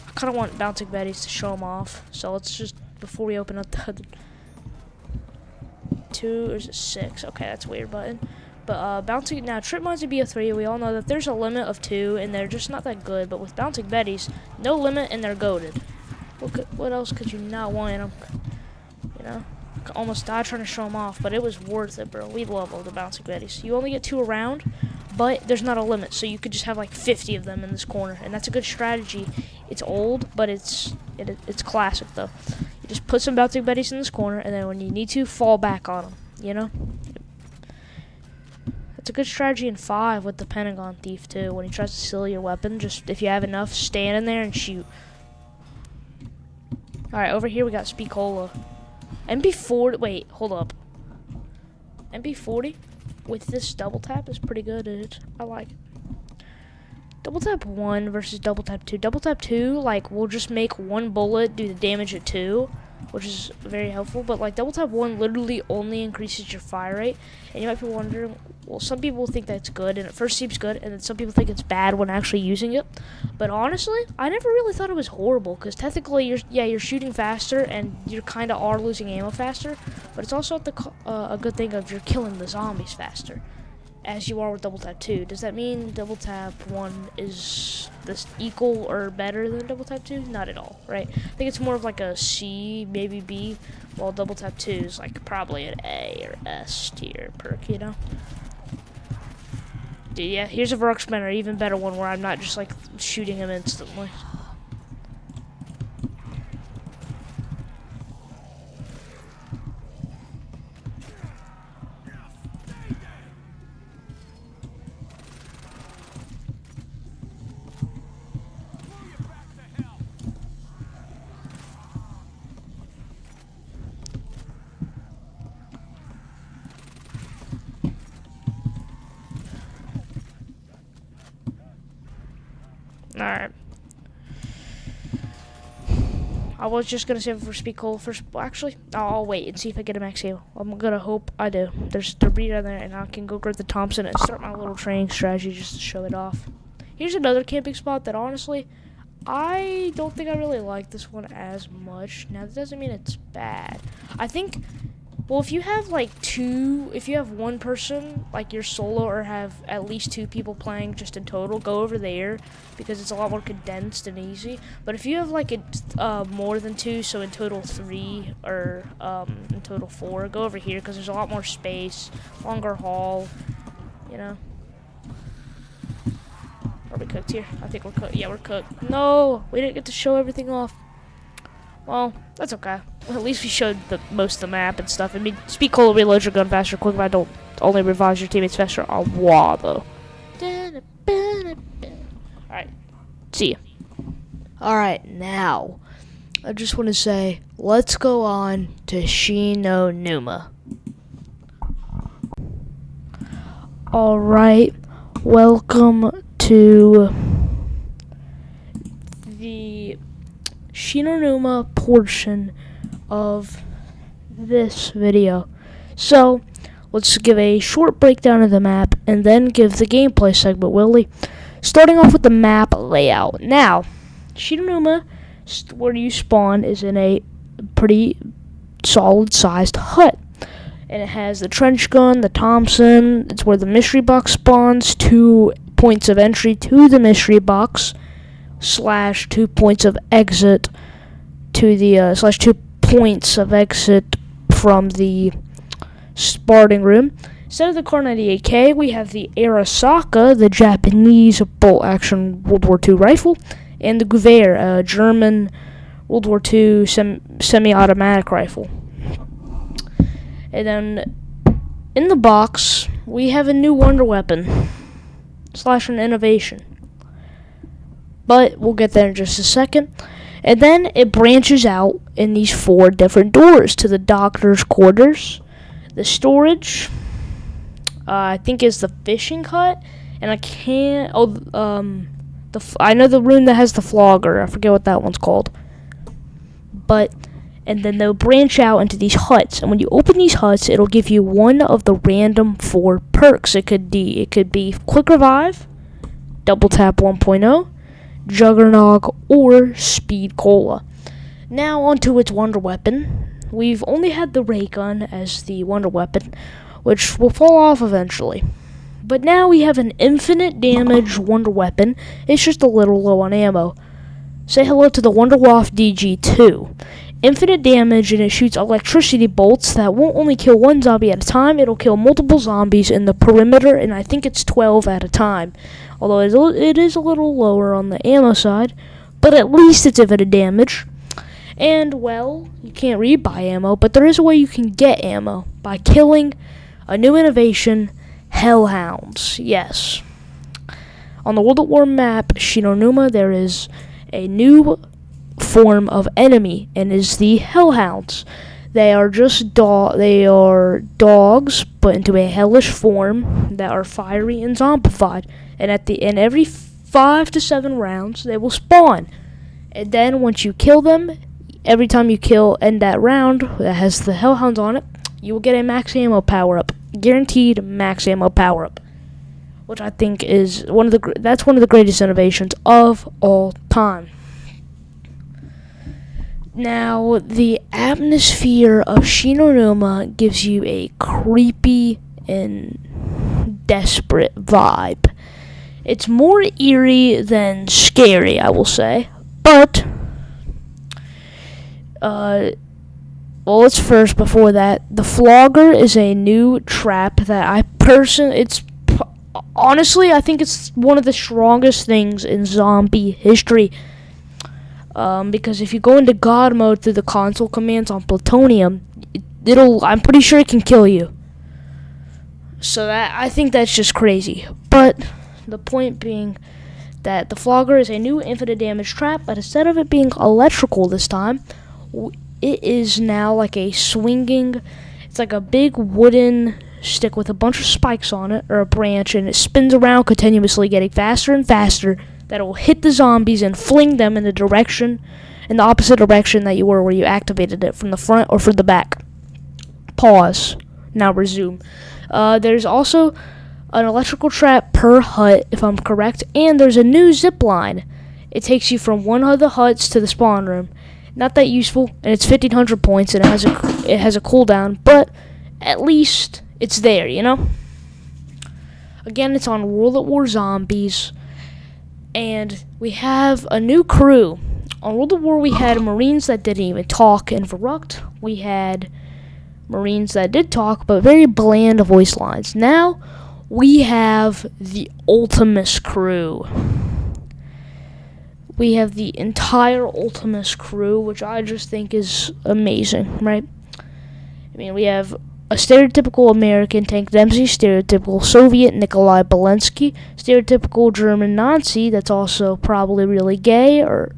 I kind of want Bouncing Betties to show them off. So let's just, before we open up the 2, or is it 6? Okay, that's a weird button. But Bouncing, now Trip Mines and BO3, we all know that there's a limit of 2, and they're just not that good. But with Bouncing Betties, no limit, and they're goated. What else could you not want in them? You know? I almost died trying to show them off, but it was worth it, bro. We love all the Bouncing Betties. You only get 2 around, but there's not a limit, so you could just have like 50 of them in this corner, and that's a good strategy. It's old, but it's classic though. You just put some Bouncing Betties in this corner, and then when you need to, fall back on them. You know. It's a good strategy in 5 with the Pentagon Thief too. When he tries to steal your weapon, just if you have enough, stand in there and shoot. All right, over here we got Spicola. MP40. Wait, hold up. MP40 with this double tap is pretty good. I like it. Double tap 1 versus double tap 2. Double tap 2, like, will just make 1 bullet do the damage at 2, which is very helpful. But like double tap 1 literally only increases your fire rate, and you might be wondering, well, some people think that's good, and it first seems good, and then some people think it's bad when actually using it. But honestly, I never really thought it was horrible, because technically you're shooting faster, and you kind of are losing ammo faster. But it's also a good thing of you're killing the zombies faster, as you are with double tap 2. Does that mean double tap 1 is this equal or better than double tap 2? Not at all, right? I think it's more of like a C, maybe B, while double tap 2 is like probably an A or S tier perk, you know? Dude, yeah, here's a Varrock Spinner, even better one where I'm not just like shooting him instantly. Alright. I was just gonna save it for Speed Cola first. Well, actually, I'll wait and see if I get a max ammo. I'm gonna hope I do. There's debris down there, and I can go grab the Thompson and start my little training strategy just to show it off. Here's another camping spot that honestly, I don't think I really like this one as much. Now, that doesn't mean it's bad. I think, well, if you have if you have one person, like you're solo, or have at least 2 people playing just in total, go over there because it's a lot more condensed and easy. But if you have more than 2, so in total 3 or in total 4, go over here because there's a lot more space, longer haul, you know. Are we cooked here? I think we're cooked. Yeah, we're cooked. No, we didn't get to show everything off. Well, that's okay. Well, at least we showed most of the map and stuff. I mean, Speed Cola reloads your gun faster, quick, but I don't only revives your teammates faster. Oh, wow, though. Alright, see ya. Alright, now, I just want to say, let's go on to Shi No Numa. Alright, welcome to the Shi No Numa portion of this video. So, let's give a short breakdown of the map and then give the gameplay segment, Willie. Starting off with the map layout. Now, Shi No Numa, where you spawn, is in a pretty solid-sized hut. And it has the trench gun, the Thompson. It's where the mystery box spawns. 2 points of entry to the mystery box / 2 points of exit to the / 2 points of exit from the starting room. Instead of the Kar 98K, we have the Arasaka, the Japanese bolt-action World War II rifle, and the Gewehr, a German World War II semi-automatic rifle. And then in the box, we have a new wonder weapon / an innovation. But we'll get there in just a second. And then it branches out in these 4 different doors to the doctor's quarters, the storage, I think is the fishing hut, and I can't. I know the room that has the flogger. I forget what that one's called. And then they'll branch out into these huts, and when you open these huts, it'll give you one of the random 4 perks. It could be Quick Revive, Double Tap 1.0, Juggernog, or Speed Cola. Now onto its wonder weapon. We've only had the ray gun as the wonder weapon, which will fall off eventually. But now we have an infinite damage wonder weapon. It's just a little low on ammo. Say hello to the Wonderwaff DG2. Infinite damage, and it shoots electricity bolts that won't only kill 1 zombie at a time, it'll kill multiple zombies in the perimeter, and I think it's 12 at a time. Although it is a little lower on the ammo side, but at least it's infinite damage. And, well, you can't rebuy ammo, but there is a way you can get ammo by killing a new innovation, Hellhounds. Yes. On the World at War map, Shi No Numa, there is a new form of enemy, and is the Hellhounds. They are just dogs, but into a hellish form that are fiery and zombified. And every 5 to 7 rounds, they will spawn. And then once you kill them, every time you end that round that has the Hellhounds on it, you will get a max ammo power up, guaranteed max ammo power up, which I think is one of the greatest innovations of all time. Now, the atmosphere of Shi No Numa gives you a creepy and desperate vibe. It's more eerie than scary, I will say. But, let's first, before that, the Flogger is a new trap that honestly, I think it's one of the strongest things in zombie history. Because if you go into God mode through the console commands on Plutonium, I'm pretty sure it can kill you. So I think that's just crazy. But the point being that the Flogger is a new infinite damage trap, but instead of it being electrical this time, it is now like it's like a big wooden stick with a bunch of spikes on it, or a branch, and it spins around continuously, getting faster and faster that'll hit the zombies and fling them in the opposite direction that you were where you activated it, from the front or from the back. Pause. Now resume. There's also an electrical trap per hut, if I'm correct, and there's a new zip line. It takes you from one of the huts to the spawn room. Not that useful, and it's 1,500 points, and it has a cooldown, but at least it's there, you know? Again, it's on World at War Zombies, and we have a new crew. On World at War, we had Marines that didn't even talk. In Verrückt, we had Marines that did talk, but very bland voice lines. Now, we have the Ultimus crew. We have the entire Ultimus crew, which I just think is amazing, right? I mean, we have a stereotypical American Tank Dempsey, stereotypical Soviet Nikolai Belensky, stereotypical German Nazi that's also probably really gay, or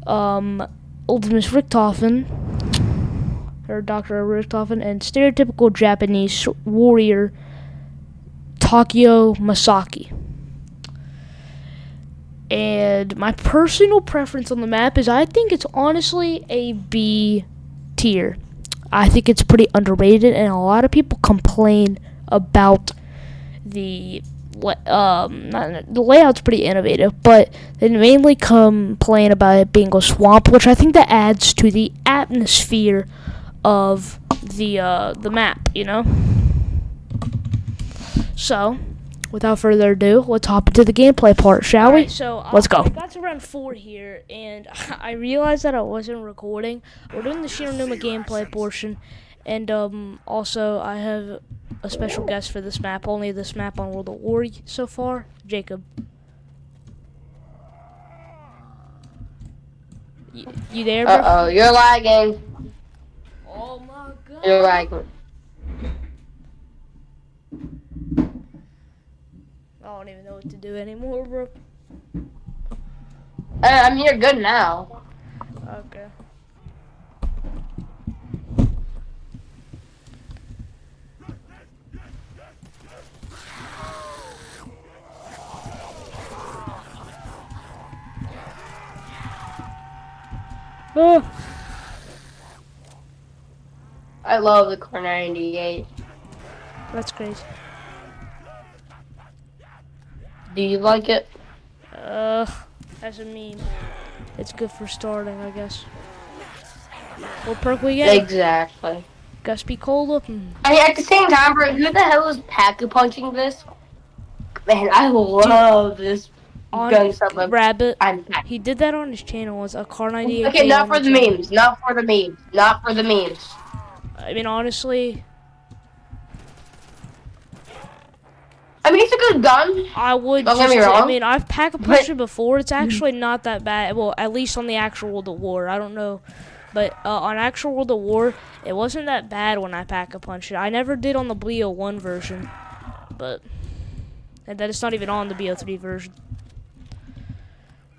Ultimus Richthofen, or Dr. Richthofen, and stereotypical Japanese warrior Takeo Masaki. And my personal preference on the map is I think it's honestly a B tier. I think it's pretty underrated, and a lot of people complain about the layout's pretty innovative, but they mainly complain about it being a swamp, which I think that adds to the atmosphere of the map, you know? So, without further ado, let's hop into the gameplay part, shall we? So, let's go. I got to round 4 here, and I realized that I wasn't recording. We're doing the Shiranuma gameplay portion, and also I have a special guest for this map. Only this map on World at War so far, Jacob. You there, bro? Uh-oh, you're lagging. Oh my god. You're lagging. I don't even know what to do anymore, bro. I mean, you're good now. Okay. Oh. I love the Core 98. That's crazy. Do you like it? As a meme. It's good for starting, I guess. What perk we get? Exactly. Gusby Cola? I mean, at the same time, bro, who the hell is pack-a-punching this? Man, I love this gun stuff. Rabbit. He did that on his channel. Was a Car 98. Okay, not for the memes. Not for the memes. Not for the memes. I mean, honestly, I mean, it's a good gun. I would. Don't get me wrong. I mean, I've pack-a-punched it before. It's actually not that bad. Well, at least on the actual World at War. I don't know, but on actual World at War, it wasn't that bad when I pack-a-punched it. I never did on the BO1 version, and that it's not even on the BO3 version.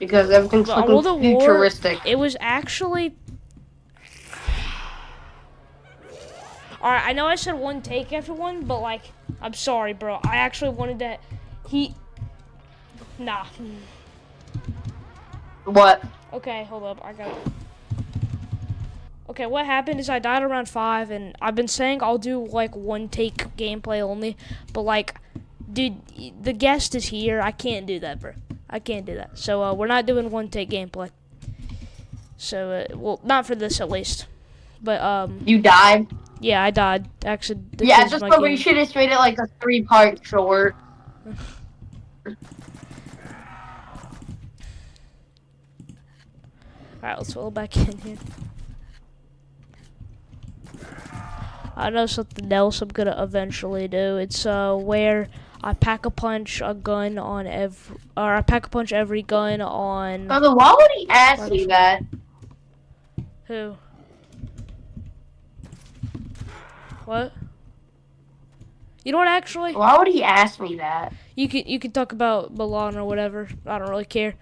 Because everything's looking futuristic. It was actually. Alright, I know I said one take after one, but like, I'm sorry, bro. I actually wanted that. Nah. What? Okay, hold up. I got it. Okay, what happened is I died around 5, and I've been saying I'll do like one take gameplay only, but like, dude, the guest is here. I can't do that, bro. I can't do that. So we're not doing one take gameplay. So well, not for this at least. But You died? Yeah, I died. Actually. Yeah, just but we should have made it like a 3-part short. Alright, let's roll back in here. I know something else I'm gonna eventually do. It's where I pack-a-punch a gun on I pack-a-punch every gun on. Brother, why would he ask me that? Who? What? You know what? Actually, why would he ask me that? You could talk about Milan or whatever. I don't really care.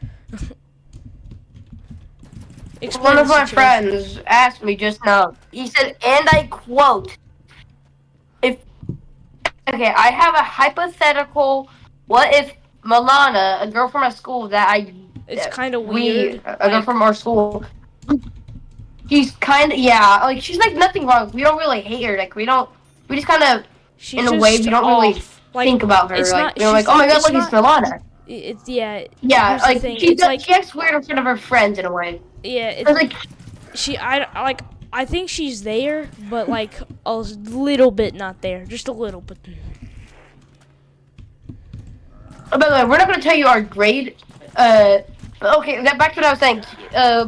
One of my friends asked me just now. He said, and I quote, "If okay, I have a hypothetical. What if Milana, a girl from our school that It's kind of weird. a girl from our school. She's kind of like she's like nothing wrong. We don't really hate her. Like we just kind of She's in a just way we don't really like, think about her. it's Like not- we're like, she's oh my not- god, it's look, it's not- Milana. It's yeah. Yeah, here's the like thing, she it's like she acts weird in front of her friends in a way. yeah. It's like I think she's there, but like a little bit not there, just a little bit. oh, by the way, we're not gonna tell you our grade. Okay, back to what I was saying.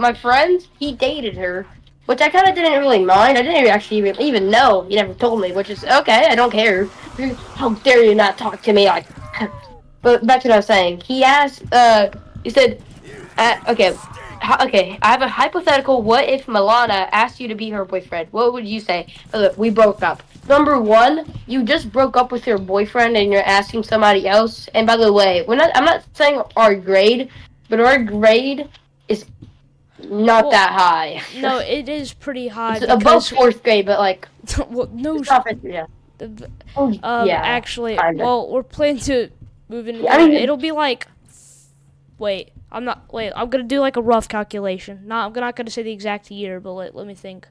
My friend, he dated her, which I kind of didn't really mind. I didn't actually even know. He never told me, which is okay. I don't care. How dare you not talk to me like? But back to what I was saying. He asked. He said, okay. Okay, I have a hypothetical. What if Milana asked you to be her boyfriend? What would you say? Look, we broke up. Number one, you just broke up with your boyfriend and you're asking somebody else. And by the way, I'm not saying our grade, but our grade is not that high. No, it is pretty high. It's above 4th grade, but like well, no. it's not 5th grade, yeah. Yeah, Actually, kinda. well, we're planning to move in. Yeah, I mean- it'll be like. Wait, I'm gonna do like a rough calculation. I'm not gonna say the exact year, but let me think.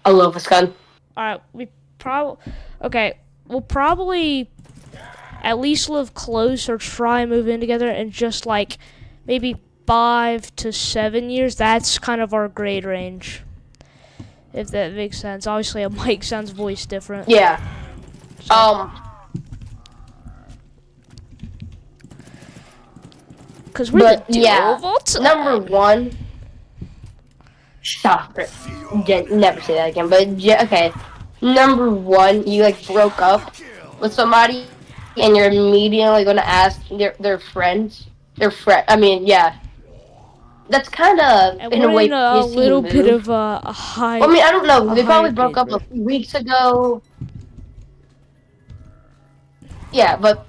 I love this gun. Alright, we'll probably at least live close or try and move in together in just like maybe 5 to 7 years. That's kind of our grade range. If that makes sense. Obviously, a mic sounds voice different. Yeah. Because we're But, the duo yeah, of all time. Number one. Stop it. Never say that again. But okay. Number one, you like broke up with somebody, and you're immediately gonna ask their friends, I mean, yeah. That's kind of And in a we're way in a risky little move. bit of a high. Well, I mean, I don't know. a They probably higher broke up grade a few weeks ago. Yeah, but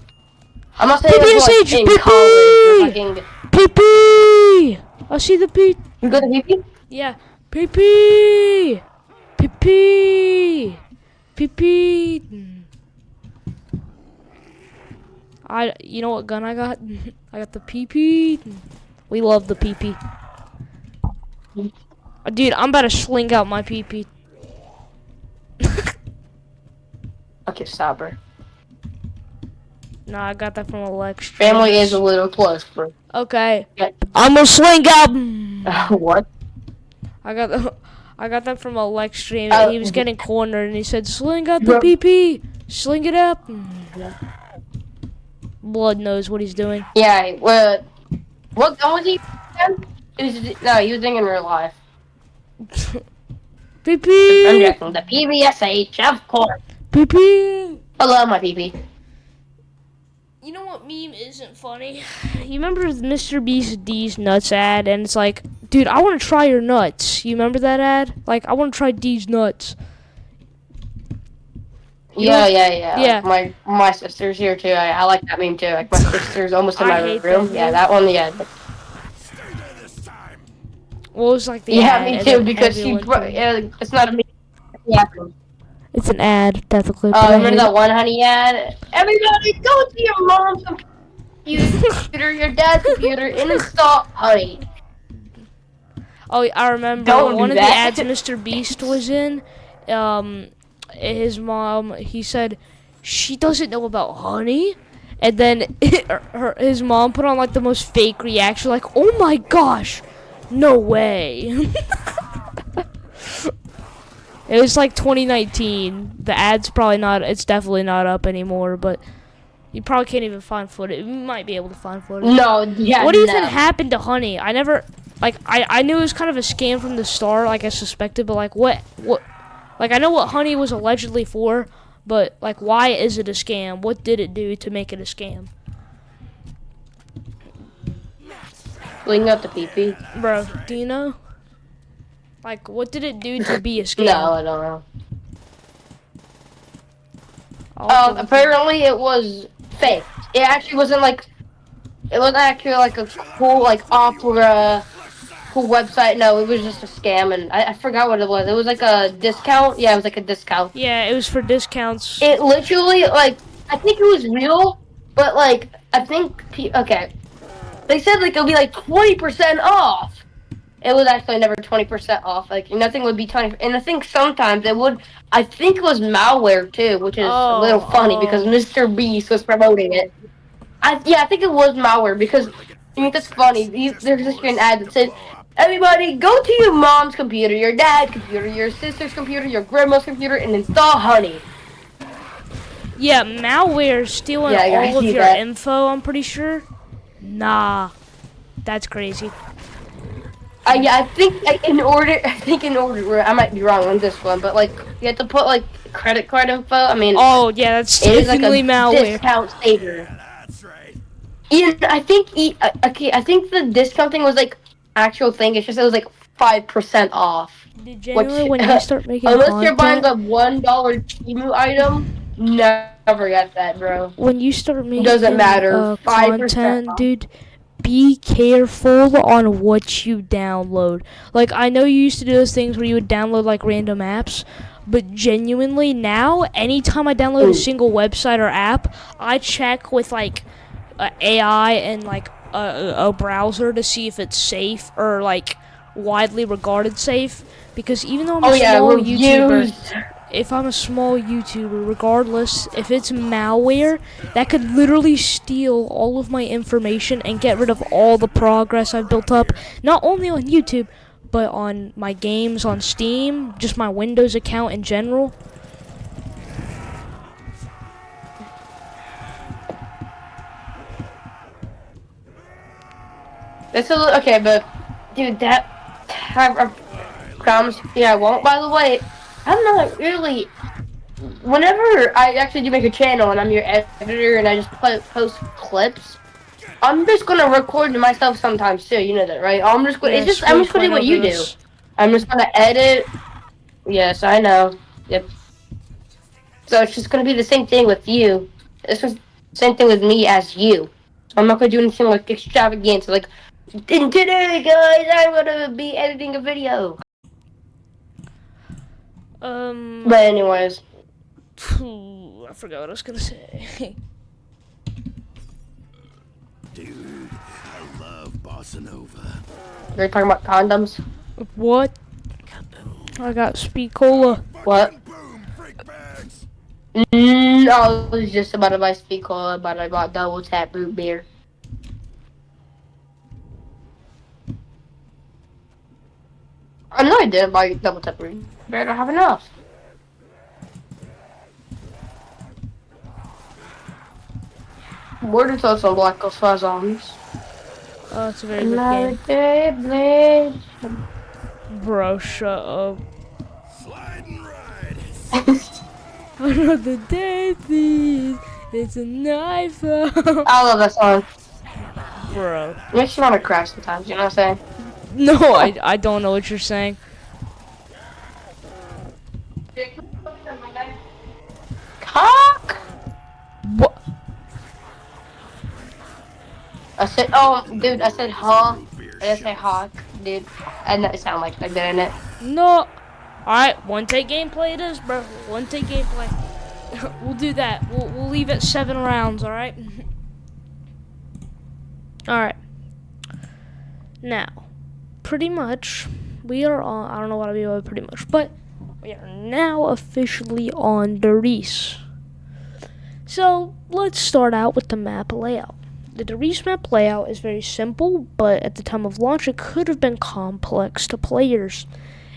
I'm not saying it's like PPSH, in college or fucking. PP! I see the P. You go to PP? Yeah. PP! PP! PP! You know what gun I got? I got the PP. We love the PP. Dude, I'm about to sling out my PP. Okay, stop her. Nah, I got that from Alex. Family is a little close, bro. Okay. Yeah. I'm gonna sling out. What? I got that from Alex stream. Oh. He was getting cornered and he said, "Sling out the Bro. PP, sling it up." Blood knows what he's doing. Yeah, what gun was he again? He was doing in real life. I'm PP, joking. The PBSH, of course. PP. I love my PP. You know what meme isn't funny? You remember Mr. Beast D's nuts ad, and it's like, dude, I want to try your nuts. You remember that ad? Like, I want to try D's nuts. Yeah. Yeah. Like, my sister's here too. I like that meme too. Like my sister's almost in I my hate room. that Yeah, meme. that one. Yeah. Well, it was like the Yeah, ad, me and too. then Because everyone- it's not a meme. Yeah. it's an ad, technically. but I Remember hate that one honey ad? Everybody, go to your mom's computer, your dad's computer, and install honey. Oh, I remember Don't do one of the that. ads Mr. Beast was in. His mom, he said, she doesn't know about honey. And then his mom put on like the most fake reaction, like, oh my gosh, no way. It was like 2019. The ad's probably not, it's definitely not up anymore, but you probably can't even find footage. You might be able to find footage. No, yeah. What do you no. think happened to Honey? I never, like, I knew it was kind of a scam from the start, like I suspected, but like what, like I know what Honey was allegedly for, but like why is it a scam? What did it do to make it a scam? Bling up the PP. Bro, do you know? Like what did it do to be a scam? No, I don't know. I'll have to- Apparently it was fake. It actually wasn't like. It wasn't actually like a cool like opera actual website. No, it was just a scam, and I forgot what it was. It was like a discount. Yeah, it was like a discount. Yeah, it was for discounts. It literally, like, I think it was real, but like, I think, okay, they said like it'll be like 20% off. It was actually never 20% off. Like nothing would be 20. And I think sometimes it would. I think it was malware too, which is a little funny because Mr. Beast was promoting it. I think it was malware because I mean that's funny. There's just an ad that said, "Everybody, go to your mom's computer, your dad's computer, your sister's computer, your grandma's computer, and install Honey." Yeah, malware stealing all of your info. I'm pretty sure. Nah, that's crazy. I think in order, I might be wrong on this one, but like you have to put like credit card info. I mean, oh yeah, that's definitely malware. Discount saver. That's right. Yeah, I think I think the discount thing was like actual thing. It's just it was like 5% off. Did January when you start making unless content, you're buying a $1 Temu item, never get that, bro. When you start making doesn't matter. 5% content, off. dude. Be careful on what you download. Like, I know you used to do those things where you would download, like, random apps, but genuinely now, anytime I download a single website or app, I check with, like, AI and, like, a browser to see if it's safe or, like, widely regarded safe. Because even though I'm a small YouTuber... If I'm a small YouTuber, regardless, if it's malware, that could literally steal all of my information and get rid of all the progress I've built up, not only on YouTube, but on my games on Steam, just my Windows account in general. That's okay, but dude, I promise. Yeah, I won't. By the way, I'm not really. Whenever I actually do make a channel and I'm your editor and I just post clips, I'm just gonna record myself sometimes too. You know that, right? I'm just gonna. I'm just gonna do what you do. I'm just gonna edit. Yes, I know. Yep. So it's just gonna be the same thing with you. It's just the same thing with me as you. So I'm not gonna do anything like extravagant. Like, today, guys, I'm gonna be editing a video. But anyways. I forgot what I was gonna say. Dude, I love bossa nova. You're talking about condoms? What? I got Speed Cola. What? No, I was just about to buy Speed Cola, but I bought Double Tap Root Beer. I know I didn't buy Double Tap Root Beer. I don't have enough. Where did those on Black Ghost Fuzz zombies? Oh, it's a very good game. Bro, shut up. Slide and ride. Another day, please. It's a knife. I love that song. Bro. It makes you want to cry sometimes, you know what I'm saying? No, I don't know what you're saying. Cock! What? I said, oh, dude, I said, huh? I didn't say hawk, dude. I know it sounded like that, didn't it? No. Alright, one take gameplay it is, bro. One take gameplay. We'll do that. We'll leave it 7 rounds, alright? Alright. Now, pretty much, we are on, I don't know what I mean by pretty much, but we are now officially on Darius. So, let's start out with the map layout. The Darius map layout is very simple, but at the time of launch, it could have been complex to players.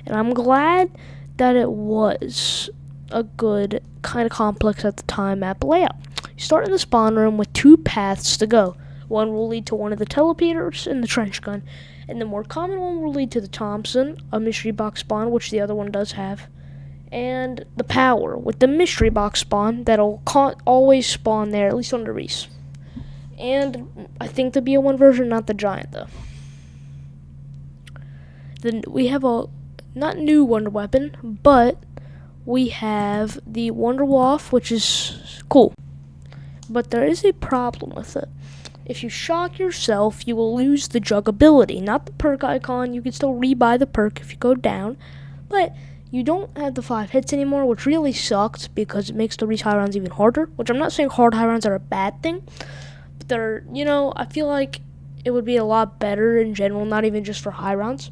And I'm glad that it was a good, kind of complex at the time map layout. You start in the spawn room with 2 paths to go. One will lead to one of the teleporters and the trench gun, and the more common one will lead to the Thompson, a mystery box spawn, which the other one does have, and the power with the mystery box spawn that'll always spawn there, at least on Darius. And I think the BO1 version, not the giant though. Then we have a not new wonder weapon, but we have the Wonder Waff, which is cool. But there is a problem with it. If you shock yourself, you will lose the jug ability, not the perk icon. You can still rebuy the perk if you go down, but you don't have the 5 hits anymore, which really sucks because it makes the Reese high rounds even harder, which I'm not saying hard high rounds are a bad thing, but they're, I feel like it would be a lot better in general, not even just for high rounds.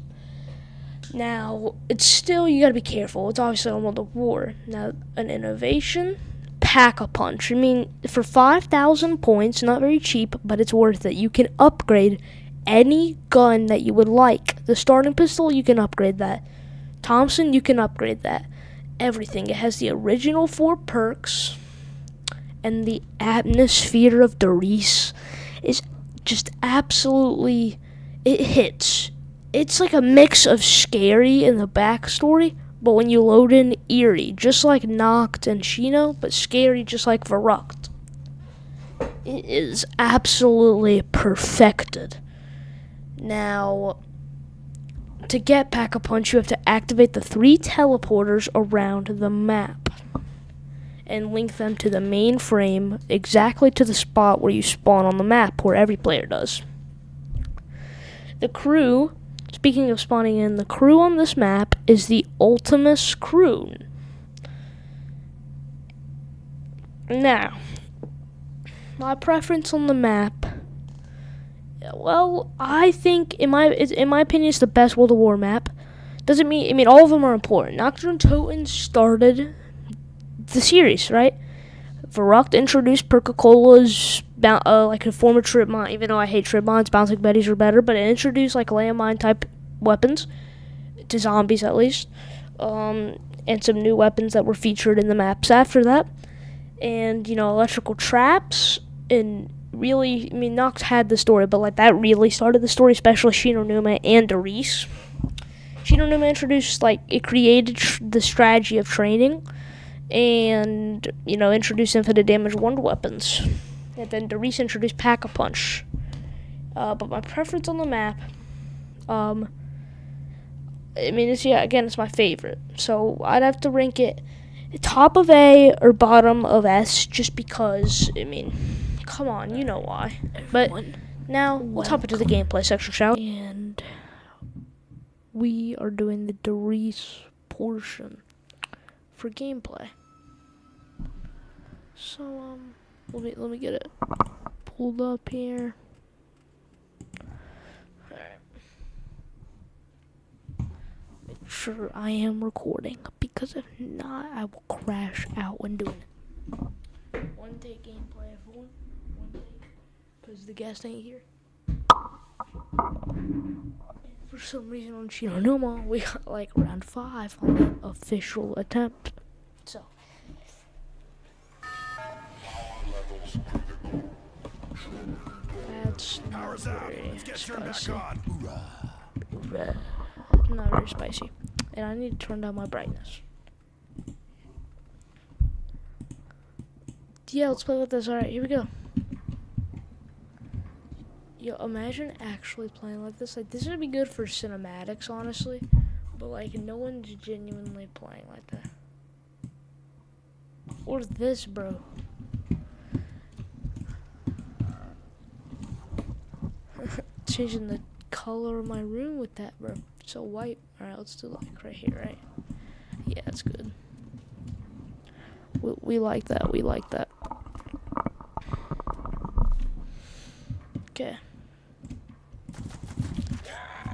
Now, it's still, you gotta be careful. It's obviously on World of War. Now, an innovation, Pack-a-Punch. I mean, for 5,000 points, not very cheap, but it's worth it. You can upgrade any gun that you would like. The starting pistol, you can upgrade that. Thompson, you can upgrade that. Everything. It has the original 4 perks, and the atmosphere of Darius is just absolutely, it hits. It's like a mix of scary in the backstory, but when you load in, eerie, just like Noct and Shino, but scary just like Verrückt. It is absolutely perfected. Now, to get Pack-a-Punch, you have to activate the 3 teleporters around the map and link them to the main frame, exactly to the spot where you spawn on the map, where every player does. The crew, speaking of spawning in, the crew on this map is the Ultimus crew. Now, my preference on the map, well, I think, in my opinion, it's the best World of War map. Doesn't mean, all of them are important. Nocturne Toten started the series, right? Verrückt introduced Perca-Cola's, like a former trip mine, even though I hate trip mines, bouncing betties are better, but it introduced like landmine type weapons, to zombies at least, and some new weapons that were featured in the maps after that, and, electrical traps, and really, Noct had the story, but like that really started the story, especially Shi No Numa and Darius. Shi No Numa introduced, like, it created the strategy of training, and, introduced infinite damage wand weapons. And then Darius introduced Pack-a-Punch. But my preference on the map, it's my favorite. So I'd have to rank it top of A or bottom of S, just because, come on, you know why. But now, let's hop into the gameplay section, shall we? And we are doing the Darius portion for gameplay. So, let me get it pulled up here. Alright. Make sure I am recording, because if not, I will crash out when doing it. One take gameplay, everyone. One take. Because the guest ain't here. For some reason on Shi No Numa, we got like round 5 on the official attempt. So. That's not very spicy. Not very spicy. And I need to turn down my brightness. Yeah, let's play with this. Alright, here we go. Yo, imagine actually playing like this. Like, this would be good for cinematics, honestly. But, like, no one's genuinely playing like that. Or this, bro. Changing the color of my room with that, bro. It's so white. Alright, let's do like right here, right? Yeah, that's good. We like that. We like that. Okay.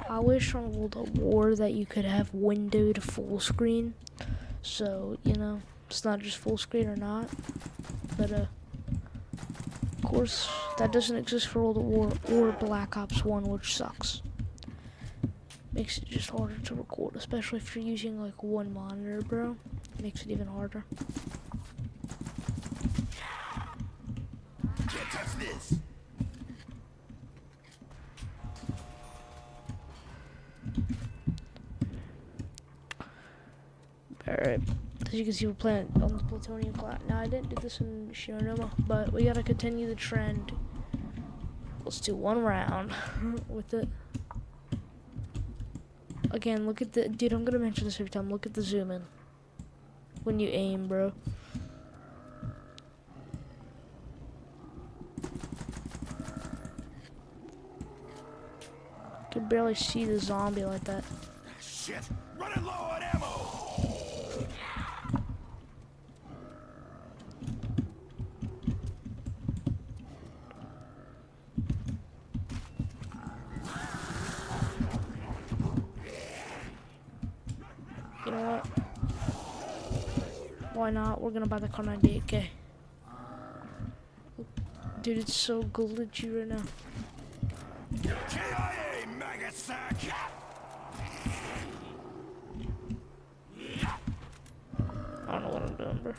I wish on World of War that you could have windowed full screen. So, it's not just full screen or not. But, of course, that doesn't exist for World of War or Black Ops 1, which sucks. Makes it just harder to record, especially if you're using like one monitor, bro. Makes it even harder. Can't touch this. Alright. As you can see, we're playing on the plutonium class. Now, I didn't do this in Shi No Numa, but we gotta continue the trend. Let's do one round with it. Again, look at the... Dude, I'm gonna mention this every time. Look at the zoom in. When you aim, bro. could barely see the zombie like that. Shit! Running low on ammo! You know what? Why not? We're gonna buy the car 98K. Dude, it's so glitchy right now. KIA, maggot sack! I don't know what I'm doing, bro.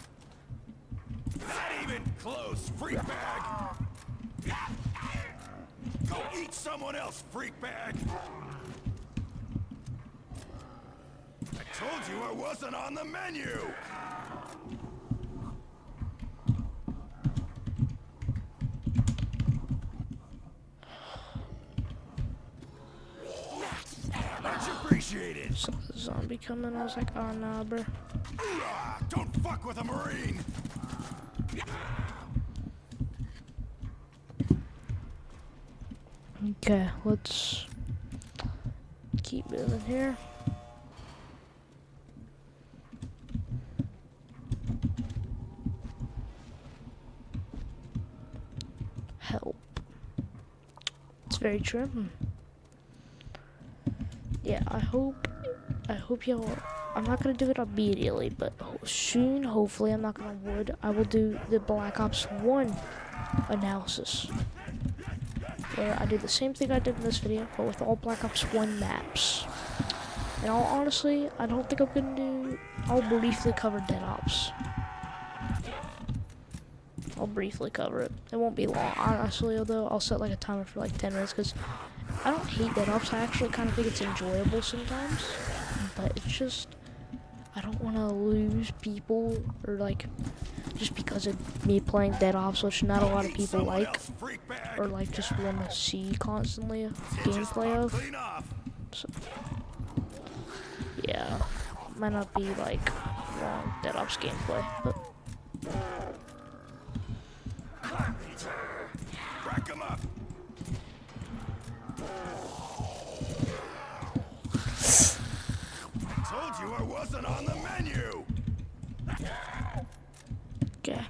Not even close, freak bag! Go eat someone else, freak bag! I told you I wasn't on the menu! Much appreciated! Saw the zombie coming. I was like, oh nah, bro. Ah, don't fuck with a Marine! Okay, let's keep moving here. Help. It's very true. Yeah, I hope y'all. I'm not gonna do it immediately, but soon, hopefully, I'm not gonna wood. I will do the Black Ops 1 analysis, where I do the same thing I did in this video, but with all Black Ops 1 maps. And honestly, I don't think I'm gonna do. I'll briefly cover Dead Ops. I'll briefly cover it. It won't be long, honestly, although I'll set like a timer for like 10 minutes, because I don't hate Dead Ops. I actually kind of think it's enjoyable sometimes, but it's just, I don't want to lose people, or like, just because of me playing Dead Ops, which not a lot of people like, or like just want to see constantly a gameplay of. So, yeah, might not be like long Dead Ops gameplay, but Rack 'em up! Told you I wasn't on the menu! okay.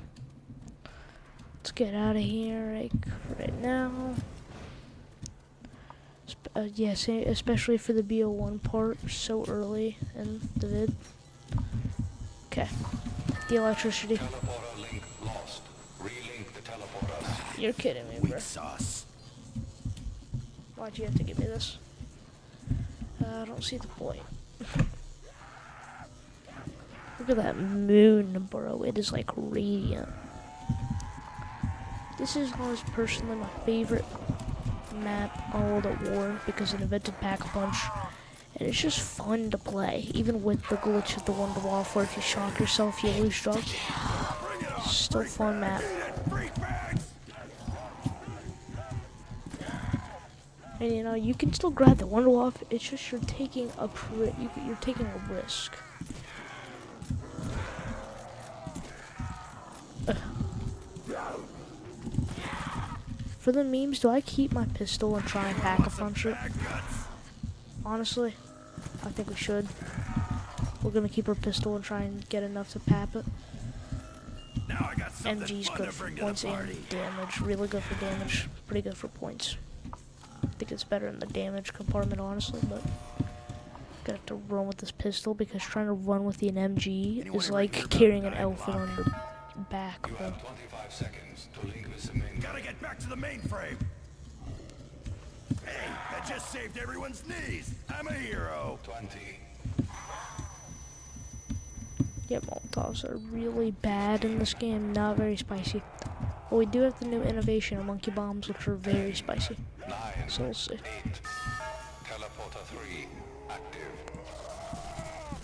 Let's get out of here right now. Yeah, especially for the BO1 part, so early in the vid. Okay, the electricity. Teleporter link lost. Relink the teleporters. You're kidding me, bro. Weak sauce. Why'd you have to give me this? I don't see the point. Look at that moon, bro. It is like radiant. This is honestly personally my favorite map on World at War because it invented Pack-a-Punch, and it's just fun to play, even with the glitch of the Wonder Waff where if you shock yourself you lose drugs. It's still a fun map. And you know, you can still grab the Wonder Waff, it's just you're taking a you're taking a risk. For the memes, do I keep my pistol and try and Pack-a-Punch it? Honestly, I think we should. We're gonna keep our pistol and try and get enough to pap it. Now I got something MG's fun good to for bring to points the and party. damage. Really good for damage. Pretty good for points. I think it's better in the damage compartment, honestly, but gonna have to run with this pistol because trying to run with an MG Anyone is ever like hear about carrying an 9 elephant block? on your back, You bro. have 25 seconds to link with the main. Gotta get back to the mainframe. Hey, that just saved everyone's knees. I'm a hero. 20. Yeah, Molotovs are really bad in this game, not very spicy. But we do have the new innovation of monkey bombs, which are very spicy. 9. So we'll see. 8. Teleporter 3 active.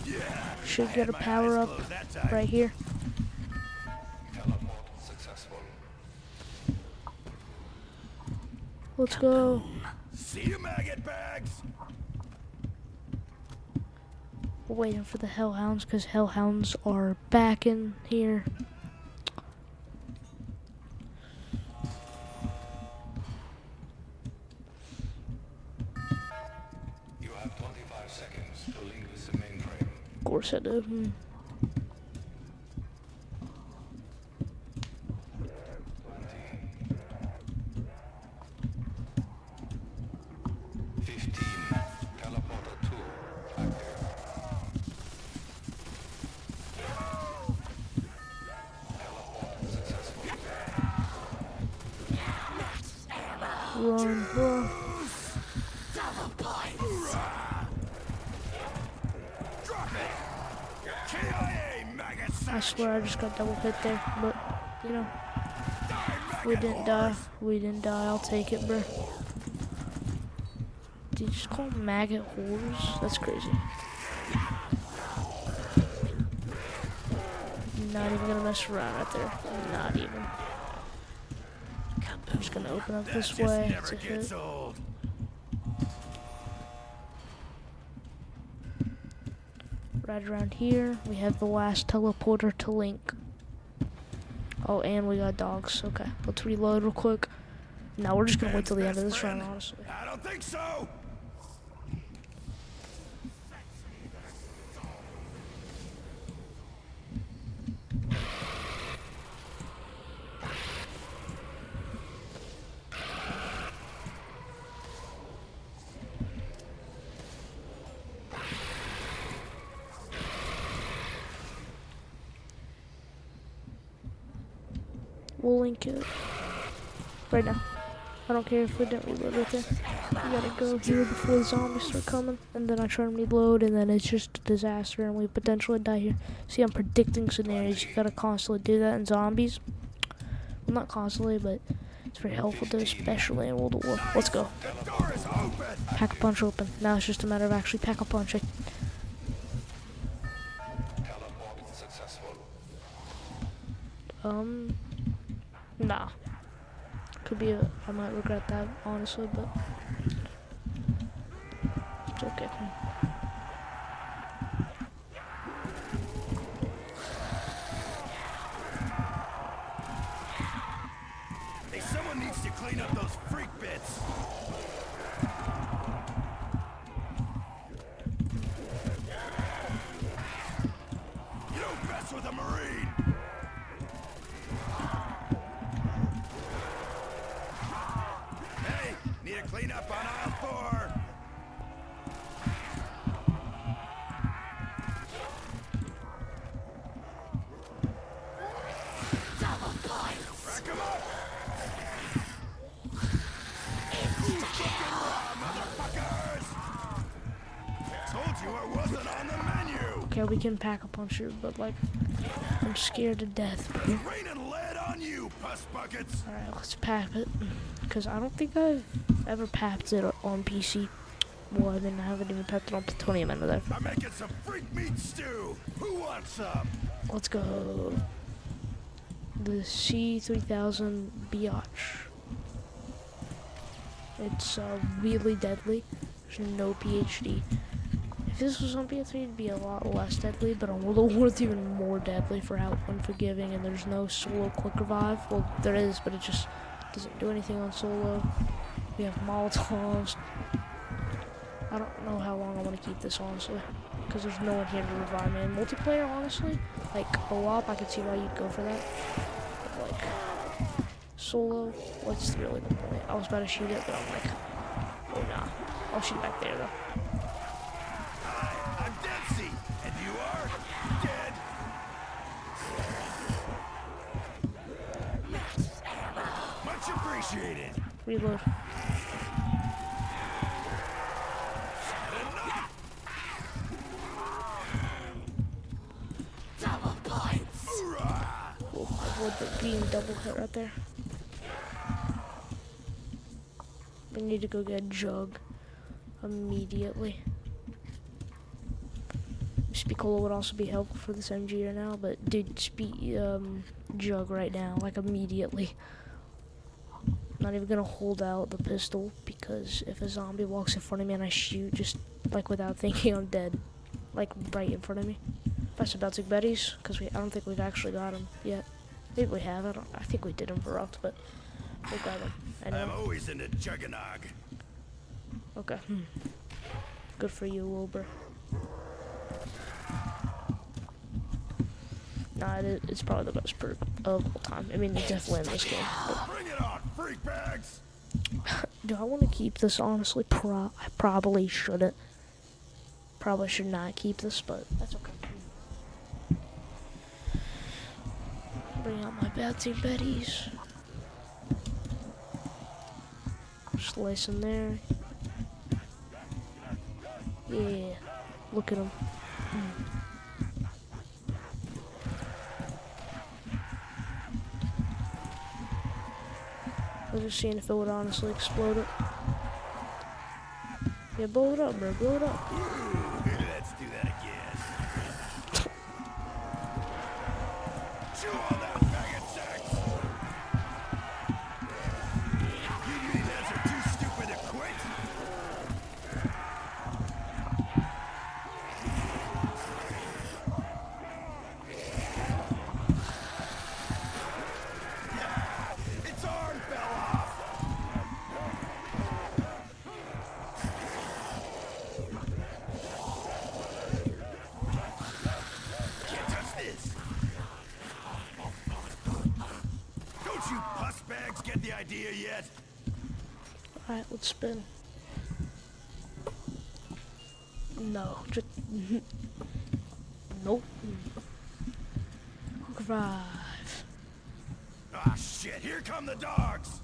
Yeah. Should get a my eyes power up closed that time. right here. Teleport successful. Let's go. See you, maggot bags. We're waiting for the Hellhounds because Hellhounds are back in here. course I do. 15. Teleporter 2 active. Teleport successful. Run, run. KIA, maggot I sack! swear I just got double hit there, but you know, we didn't die. We didn't die. I'll take it, bro. Did you just call them maggot whores? That's crazy. Not even gonna mess around right there. Not even. I'm just gonna open up That this just way never to gets hit. old. Right around here, we have the last teleporter to Link. Oh, and we got dogs. Okay, let's reload real quick. No, we're just gonna wait till the end of this round, honestly. I don't think so. We'll link it right now. I don't care if we didn't reload right there. We gotta go here before the zombies start coming, and then I try and reload, and then it's just a disaster, and we potentially die here. See, I'm predicting scenarios. You gotta constantly do that in zombies. Well, not constantly, but it's very helpful to, especially in World at War. Let's go. The door is open. Pack-a-punch open. Now it's just a matter of actually pack-a-punching. Teleport successful. Nah. Could be I might regret that, honestly, but it's okay. Hey, someone needs to clean up those freak bits. You don't mess with a Marine. Hey, need a clean up on aisle 4. Rack 'em up. Motherfuckers! Told you I wasn't on the menu. Okay, we can pack-a-punch it, but like, I'm scared to death, bro. Raining lead on you, puss buckets. Alright, let's pap it. Because I don't think I've ever papped it on PC. Well, I mean, I haven't even papped it on plutonium end of there. I'm making some freak meat stew. Who wants some? Let's go. The C3000 Biatch. It's really deadly. There's no PhD. If this was on PS3, it'd be a lot less deadly, but on World at War, it's even more deadly for how unforgiving, and there's no solo quick revive. Well, there is, but it just doesn't do anything on solo. We have Molotovs. I don't know how long I want to keep this, honestly, because there's no one here to revive me. In multiplayer, honestly, like co-op, I could see why you'd go for that. But like solo, what's really the point? I was about to shoot it, but I'm like, oh nah, I'll shoot back there though. Hi, I'm Dempsey, and you are dead. Much appreciated. Reload. Cool. Avoid the being double hit right there. We need to go get Jug immediately. Speakola would also be helpful for this MG right now, but dude, Jug right now, like immediately. Not even gonna hold out the pistol because if a zombie walks in front of me and I shoot, just like without thinking, I'm dead, like right in front of me. That's about to Betty's because I don't think we've actually got him yet. Maybe we have. I think we did him for Ruct, but we'll grab him. I'm Anyway. always into Juggernog. Okay. Good for you, Wilbur. Nah, it's probably the best perk of all time. I mean, it's definitely in this game. But Bring it on, freak bags! do I want to keep this? Honestly, I probably shouldn't. Probably should not keep this, but that's okay. Bring out my Betsy Betties. Slice in there. Yeah, look at them. I was just seeing if it would honestly explode it. Yeah, blow it up, bro. Blow it up. Let's do that again. Chew on that bag of sex! You guys are too stupid to quit? Its arm fell off! Can't touch this! Don't you puss bags get the idea yet? Alright, let's spin. No, just nope. Drive. Ah, shit, here come the dogs!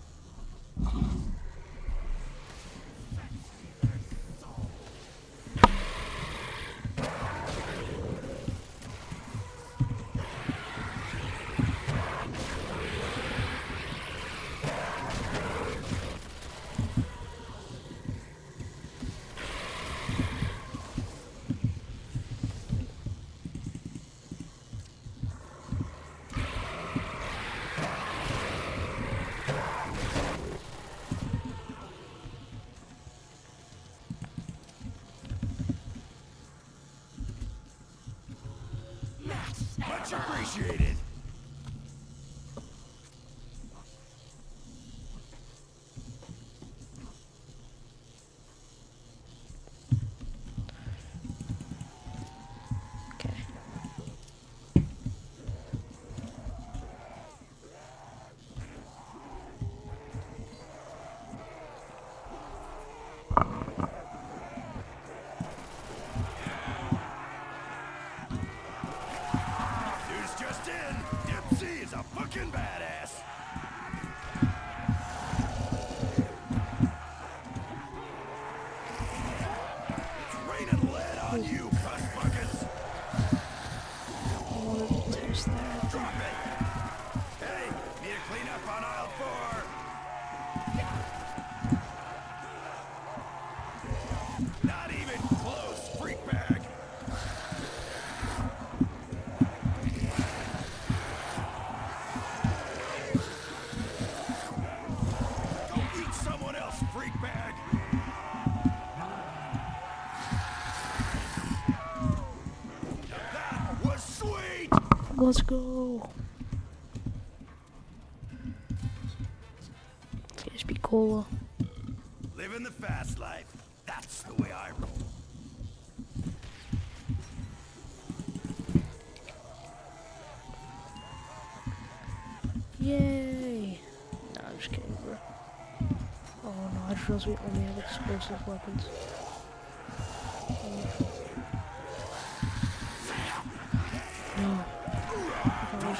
Much appreciated. Okay. News just in. Dipsy is a fucking badass. It's raining lead on you, puss buckets. I wanted to test that. Drop it. Hey, need to clean up on aisle 4. Not even close, freak bag. Go eat someone else, freak bag. That was sweet. Let's go. Let's be cola. Living the fast life. That's the way I roll. Yay! Nah, I'm just kidding, bro. Oh no, I just realized we only have explosive weapons. No.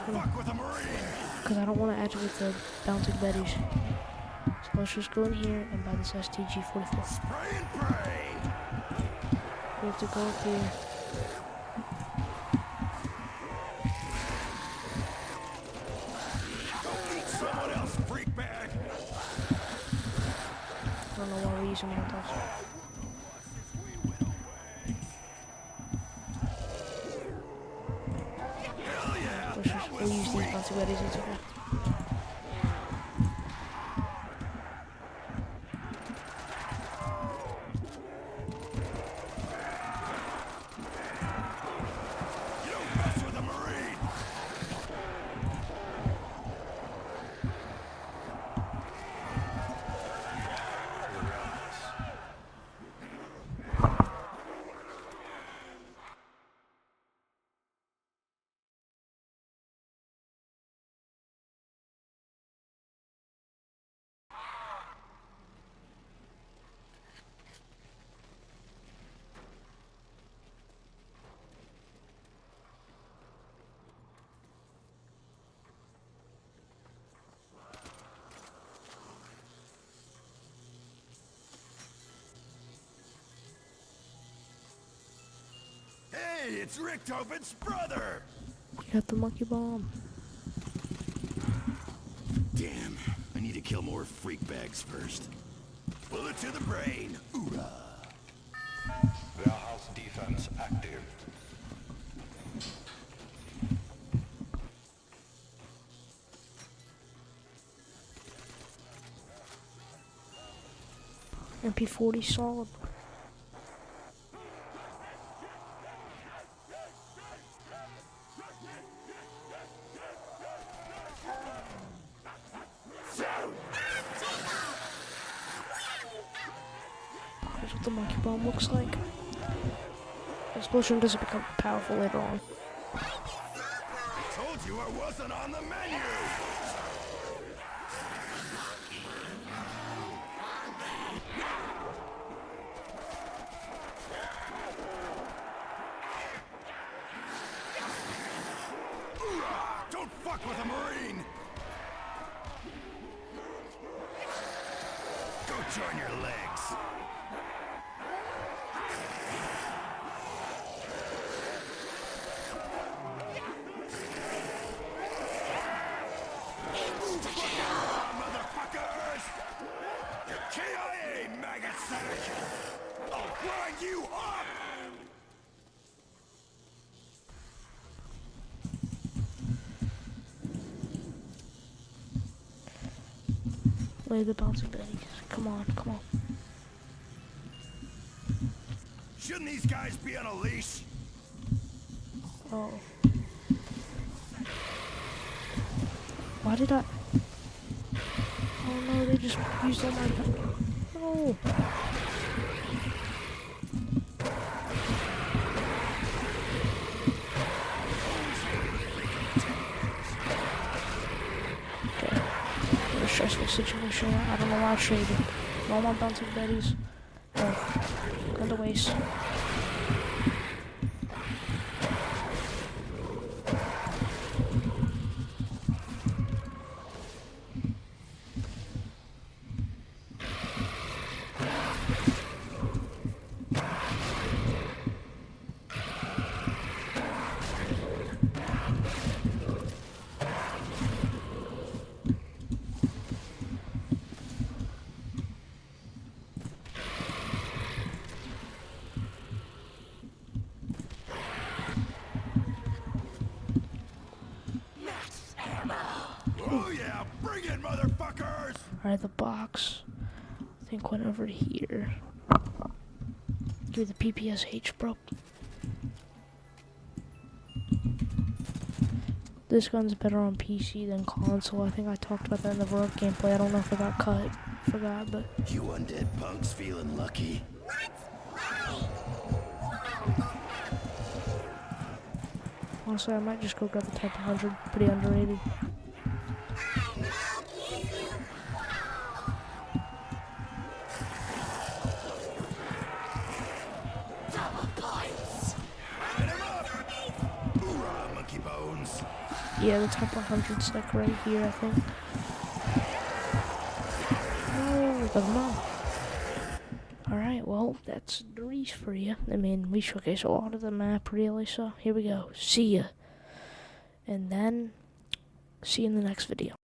Fuck with a marine. Because I don't want to activate the bouncing betties. So let's just go in here and buy this STG-44. Spray and pray. We have to go up here. Go eat someone else, freak bag. I don't know why we're using Molotovs. Hell yeah. Let's just we'll use these bouncing betties. It's okay. It's Richtoven's brother! You got the monkey bomb. Damn, I need to kill more freak bags first. Bullet to the brain. Hoorah! Warehouse defense active. MP40 solid. Here's what the monkey bomb looks like. Explosion doesn't become powerful later on. Told you I wasn't on the menu! Hoorah! Don't fuck with a Marine! Go join your legs! Motherfuckers! You're KIA, maggot sack! I'll grind you up! Lay the bouncing betties. Come on, come on. Shouldn't these guys be on a leash? Oh. Why did I? Oh no, they just used all my. No. Okay. What a stressful situation. I don't know why I shaded. All my bouncing betties. Oh. Gone to waste. Oh yeah, bring it, motherfuckers! Alright, the box. I think went over to here. Give me the PPSH, bro. This gun's better on PC than console. I think I talked about that in the Rogue gameplay. I don't know if it got cut. Forgot, but You undead punks feeling lucky? honestly, I might just go grab the Type 100. Pretty underrated. Light 'em up! Hoorah, monkey bones! Yeah, the Type 100's like right here, I think. No, never mind. Alright, well, that's the reach for you. I mean, we showcase a lot of the map, really, so here we go. See ya. And then, see you in the next video.